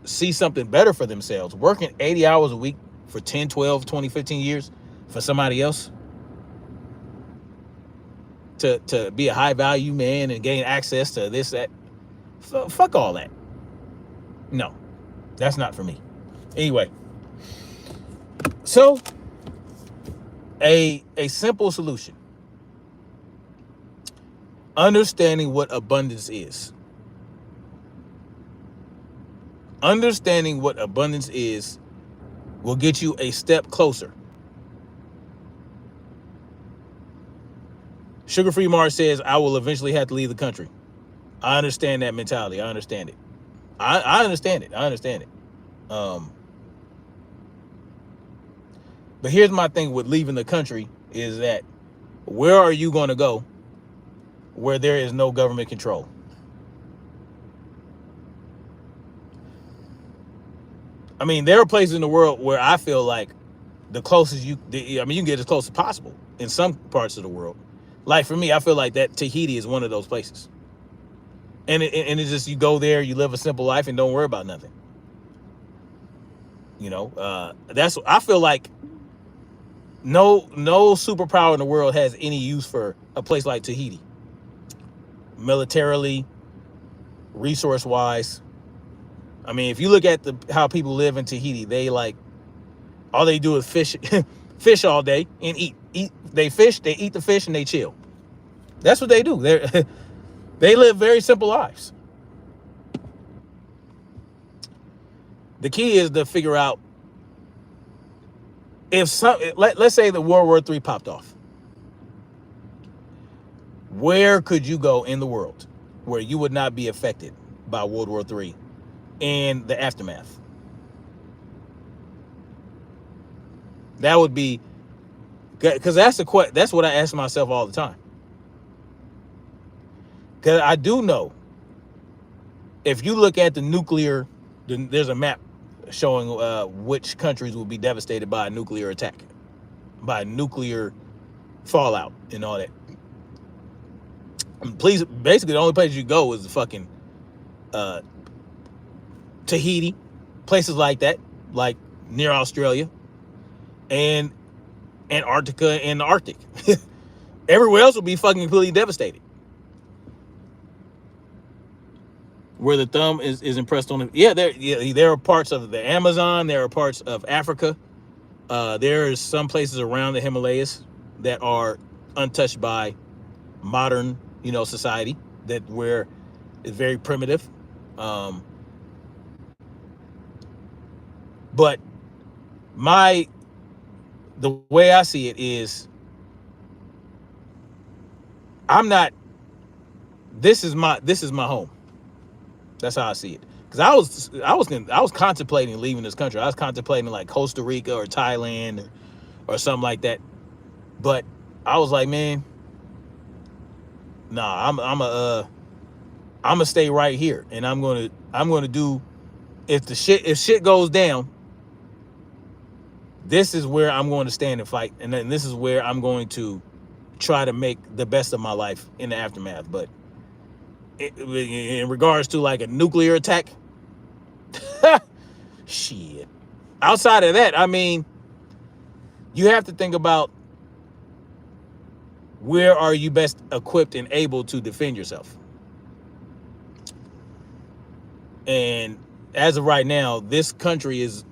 see something better for themselves, working 80 hours a week for 10, 12, 20, 15 years for somebody else to be a high value man and gain access to this, that, fuck all that. No, that's not for me. Anyway, so a simple solution. Understanding what abundance is. Understanding what abundance is will get you a step closer. Sugar Free Mars says, I will eventually have to leave the country. I understand that mentality. I understand it. I understand it. I understand it. But here's my thing with leaving the country is that where are you going to go where there is no government control? I mean, there are places in the world where I feel like the closest you can get as close as possible in some parts of the world. Like for me, I feel like that Tahiti is one of those places. And it's just, you go there, you live a simple life and don't worry about nothing. You know, I feel like no superpower in the world has any use for a place like Tahiti. Militarily, resource-wise. I mean, if you look at how people live in Tahiti, they like, all they do is fish, fish all day and eat. They fish, they eat the fish, and they chill. That's what they do. They live very simple lives. The key is to figure out let's say the World War III popped off. Where could you go in the world where you would not be affected by World War III and the aftermath? That would be, because that's what I ask myself all the time. Because I do know, if you look at there's a map showing which countries will be devastated by a nuclear attack, by nuclear fallout and all that. Basically, the only place you go is the fucking Tahiti, places like that, like near Australia, and Antarctica and the Arctic. Everywhere else will be fucking completely devastated. Where the thumb is impressed on it. There are parts of the Amazon, there are parts of Africa. There are some places around the Himalayas that are untouched by modern, society, that where it's very primitive. But the way I see it is, this is my home. That's how I see it. Because I was contemplating leaving this country. I was contemplating like Costa Rica or Thailand or something like that. But I was like, man, nah, I'm gonna stay right here, and I'm gonna do, if shit goes down, this is where I'm going to stand and fight, and then this is where I'm going to try to make the best of my life in the aftermath. But in regards to like a nuclear attack, shit. Outside of that, I mean, you have to think about, where are you best equipped and able to defend yourself? And as of right now, this country is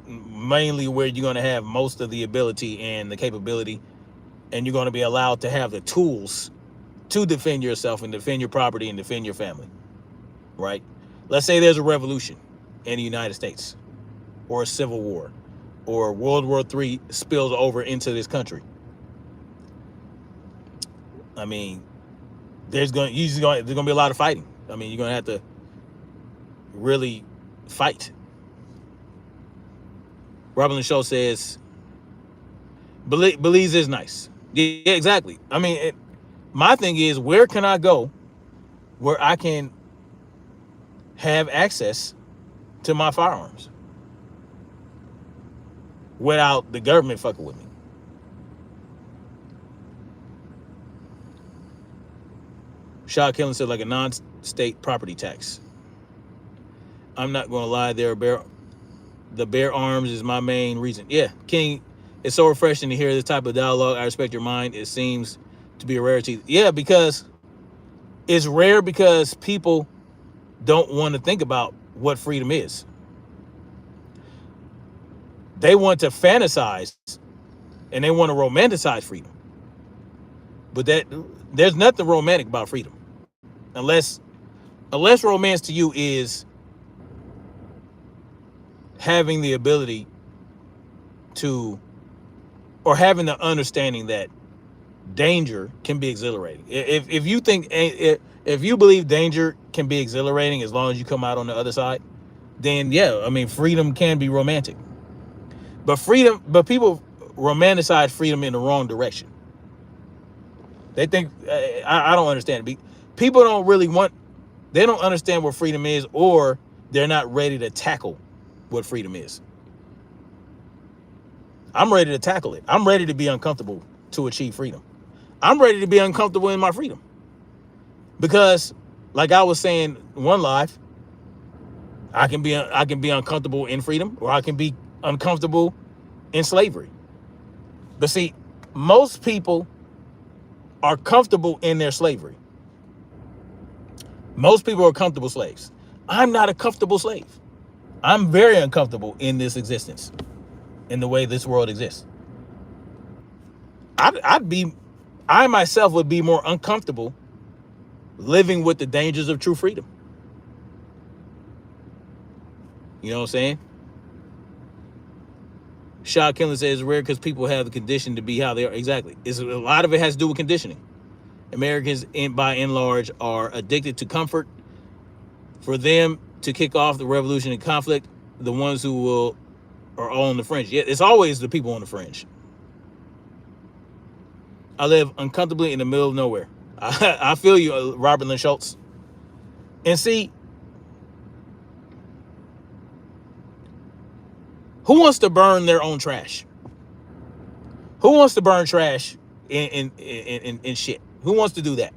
mainly where you're going to have most of the ability and the capability, and you're going to be allowed to have the tools to defend yourself and defend your property and defend your family, right? Let's say there's a revolution in the United States, or a civil war, or World War III spills over into this country. I mean, there's going to be a lot of fighting. I mean, you're going to have to really fight. Robin Show says, Belize is nice. Yeah, exactly. I mean, my thing is, where can I go where I can have access to my firearms? without the government fucking with me. Shot Killing said like a non-state property tax. I'm not going to lie, the bear arms is my main reason. Yeah, King, it's so refreshing to hear this type of dialogue. I respect your mind. It seems to be a rarity. Yeah, because it's rare because people don't want to think about what freedom is. They want to fantasize and they want to romanticize freedom. But there's nothing romantic about freedom. Unless romance to you is having the ability to, or having the understanding that danger can be exhilarating. If you think, if you believe danger can be exhilarating as long as you come out on the other side, then yeah, I mean, freedom can be romantic. But people romanticize freedom in the wrong direction. They think, I don't understand it. People don't really they don't understand what freedom is, or they're not ready to tackle what freedom is. I'm ready to tackle it. I'm ready to be uncomfortable to achieve freedom. I'm ready to be uncomfortable in my freedom. Because, like I was saying one live, I can be uncomfortable in freedom, or I can be uncomfortable in slavery. But see, most people are comfortable in their slavery. Most people are comfortable slaves. I'm not a comfortable slave. I'm very uncomfortable in this existence, in the way this world exists. I myself would be more uncomfortable living with the dangers of true freedom. You know what I'm saying? Shot Killing says it's rare because people have the condition to be how they are. Exactly. A lot of it has to do with conditioning. Americans, by and large, are addicted to comfort. For them to kick off the revolution and conflict, the ones who are all on the fringe. Yeah, it's always the people on the fringe. I live uncomfortably in the middle of nowhere. I feel you, Robert Lynn Schultz. And see, who wants to burn their own trash? Who wants to burn trash in shit? Who wants to do that?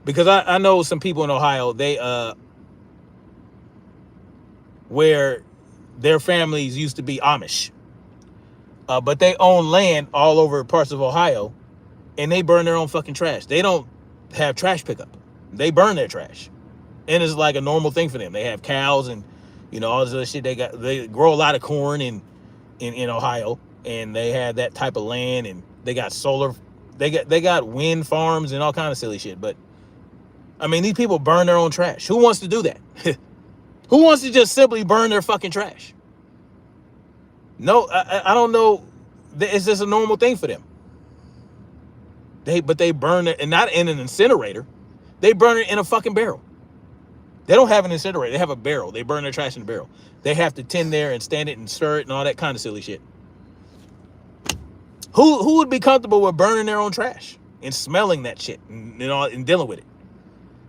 Because I know some people in Ohio, where their families used to be Amish. But they own land all over parts of Ohio, and they burn their own fucking trash. They don't have trash pickup. They burn their trash. And it's like a normal thing for them. They have cows and, all this other shit. They grow a lot of corn in Ohio, and they have that type of land, and they got solar, they got wind farms and all kind of silly shit. But I mean, these people burn their own trash. Who wants to do that? Who wants to just simply burn their fucking trash? No, I don't know. It's just a normal thing for them. But they burn it, and not in an incinerator. They burn it in a fucking barrel. They don't have an incinerator. They have a barrel. They burn their trash in a barrel. They have to tend there and stand it and stir it and all that kind of silly shit. Who would be comfortable with burning their own trash and smelling that shit and dealing with it?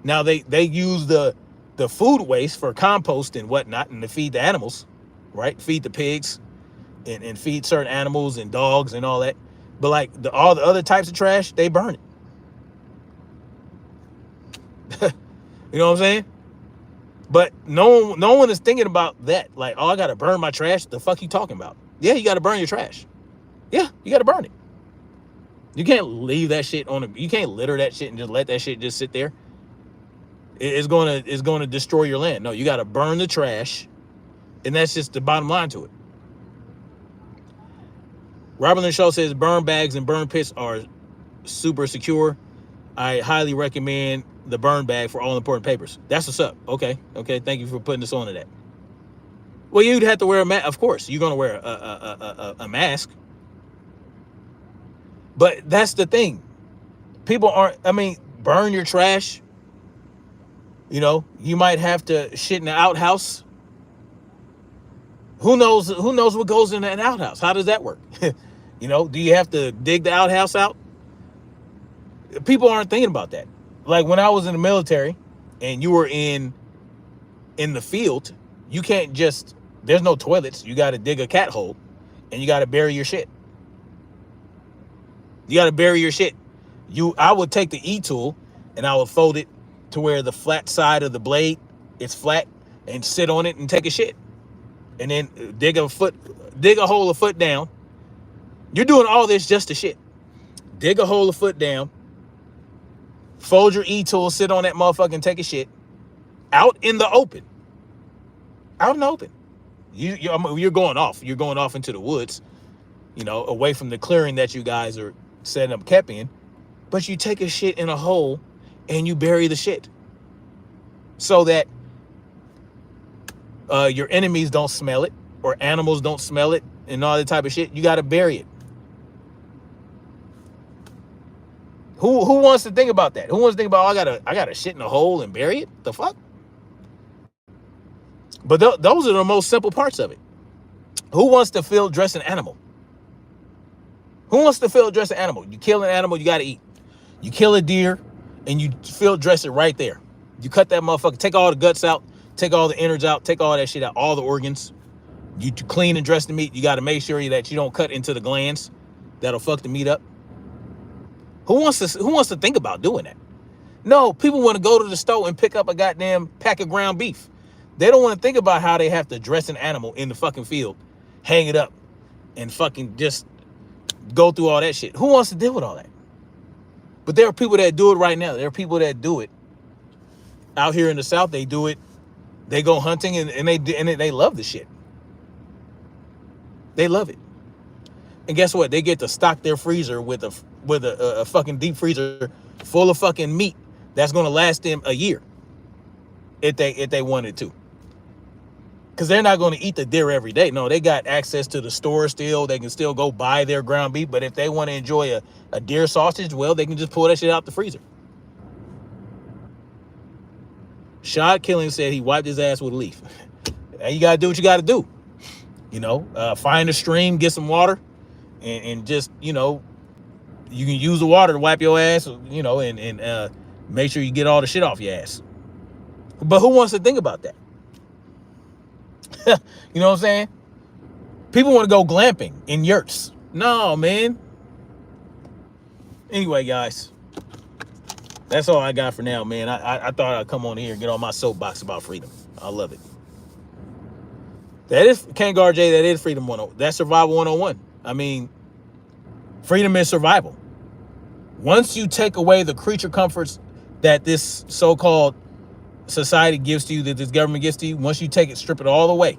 Now they use the food waste for compost and whatnot, and to feed the animals, right? Feed the pigs and feed certain animals and dogs and all that. But like all the other types of trash, they burn it. You know what I'm saying? But no one is thinking about that. Like, oh, I gotta burn my trash. The fuck you talking about? Yeah, you gotta burn your trash. Yeah, you gotta burn it. You can't leave that shit you can't litter that shit and just let that shit just sit there. It's gonna destroy your land. No, you gotta burn the trash, and that's just the bottom line to it. Robert Lynn Shaw says burn bags and burn pits are super secure. I highly recommend the burn bag for all important papers. That's what's up. Okay. Thank you for putting us on to that. Well, you'd have to wear a mask. Of course, you're gonna wear a mask. But that's the thing. People aren't. I mean, burn your trash. You might have to shit in the outhouse. Who knows what goes in an outhouse? How does that work? Do you have to dig the outhouse out? People aren't thinking about that. Like when I was in the military and you were in the field, you can't just there's no toilets. You got to dig a cat hole, and you got to bury your shit. You got to bury your shit. I would take the E-tool and I would fold it to where the flat side of the blade is flat, and sit on it and take a shit, and then dig a hole a foot down. You're doing all this just to shit. Dig a hole a foot down, fold your E-tool, sit on that motherfucker and take a shit out in the open. Out in the open. You're going off. You're going off into the woods, away from the clearing that you guys are setting up camp in. But you take a shit in a hole and you bury the shit so that your enemies don't smell it, or animals don't smell it, and all that type of shit. You got to bury it. Who wants to think about that? Who wants to think about, I gotta shit in a hole and bury it? The fuck? But those are the most simple parts of it. Who wants to field dress an animal? Who wants to field dress an animal? You kill an animal, you got to eat. You kill a deer and you field dress it right there. You cut that motherfucker, take all the guts out, take all the innards out, take all that shit out, all the organs. You clean and dress the meat. You got to make sure that you don't cut into the glands that'll fuck the meat up. Who wants to think about doing that? No, people want to go to the store and pick up a goddamn pack of ground beef. They don't want to think about how they have to dress an animal in the fucking field, hang it up, and fucking just go through all that shit. Who wants to deal with all that? But there are people that do it right now. There are people that do it out here in the South. They do it. They go hunting and they love the shit. They love it. And guess what? They get to stock their freezer with a fucking deep freezer full of fucking meat that's going to last them a year if they wanted to. Because they're not going to eat the deer every day. No, they got access to the store still. They can still go buy their ground beef. But if they want to enjoy a deer sausage, well, they can just pull that shit out the freezer. Shad Killing said he wiped his ass with a leaf. And you got to do what you got to do. Find a stream, get some water, and just, you can use the water to wipe your ass, and make sure you get all the shit off your ass. But who wants to think about that? You know what I'm saying? People want to go glamping in yurts. No, man. Anyway, guys, that's all I got for now, man. I thought I'd come on here and get on my soapbox about freedom. I love it. That is, Kangar J, that is freedom 101. That's survival 101. I mean, freedom is survival. Once you take away the creature comforts that this so-called society gives to you, that this government gives to you, once you take it, strip it all away,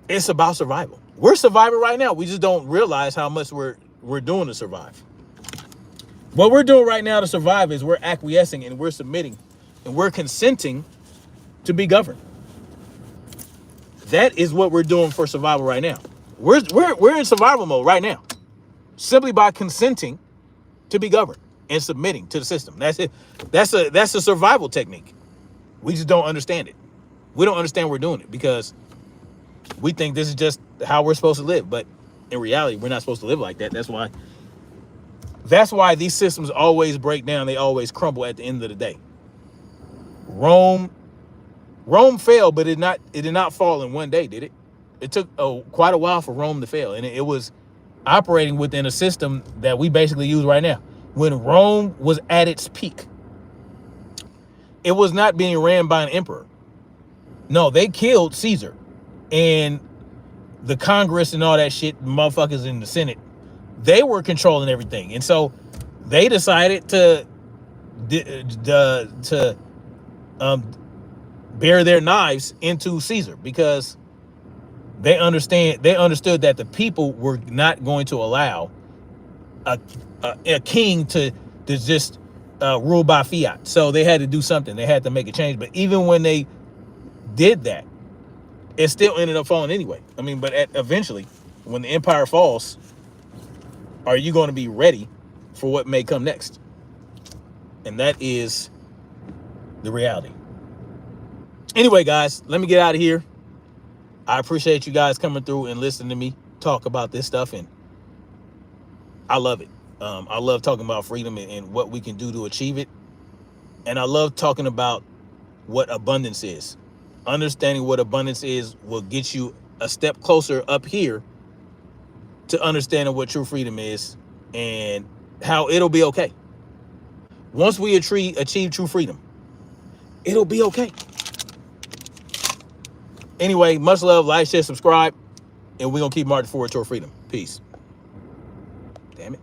it's about survival. We're surviving right now. We just don't realize how much we're doing to survive. What we're doing right now to survive is we're acquiescing and we're submitting and we're consenting to be governed. That is what we're doing for survival right now. We're in survival mode right now, simply by consenting to be governed and submitting to the system. That's it. That's a survival technique. We just don't understand it. We don't understand we're doing it because we think this is just how we're supposed to live. But in reality, we're not supposed to live like that. That's why these systems always break down. They always crumble at the end of the day. Rome failed, but it did not fall in one day, did it? It took quite a while for Rome to fail, and it was operating within a system that we basically use right now. When Rome was at its peak, it was not being ran by an emperor. No, they killed Caesar, and the Congress and all that shit, motherfuckers in the Senate, they were controlling everything, and so they decided to bear their knives into Caesar because they understood that the people were not going to allow a king to just rule by fiat. So they had to do something. They had to make a change. But even when they did that, it still ended up falling anyway. I mean, but eventually, when the empire falls, are you going to be ready for what may come next? And that is the reality. Anyway, guys, let me get out of here. I appreciate you guys coming through and listening to me talk about this stuff, and I love it. I love talking about freedom and what we can do to achieve it. And I love talking about what abundance is. understanding what abundance is will get you a step closer up here to understanding what true freedom is and how it'll be okay. Once we achieve true freedom, it'll be okay. Anyway, much love, like, share, subscribe, and we're going to keep marching forward toward freedom. Peace. Damn it.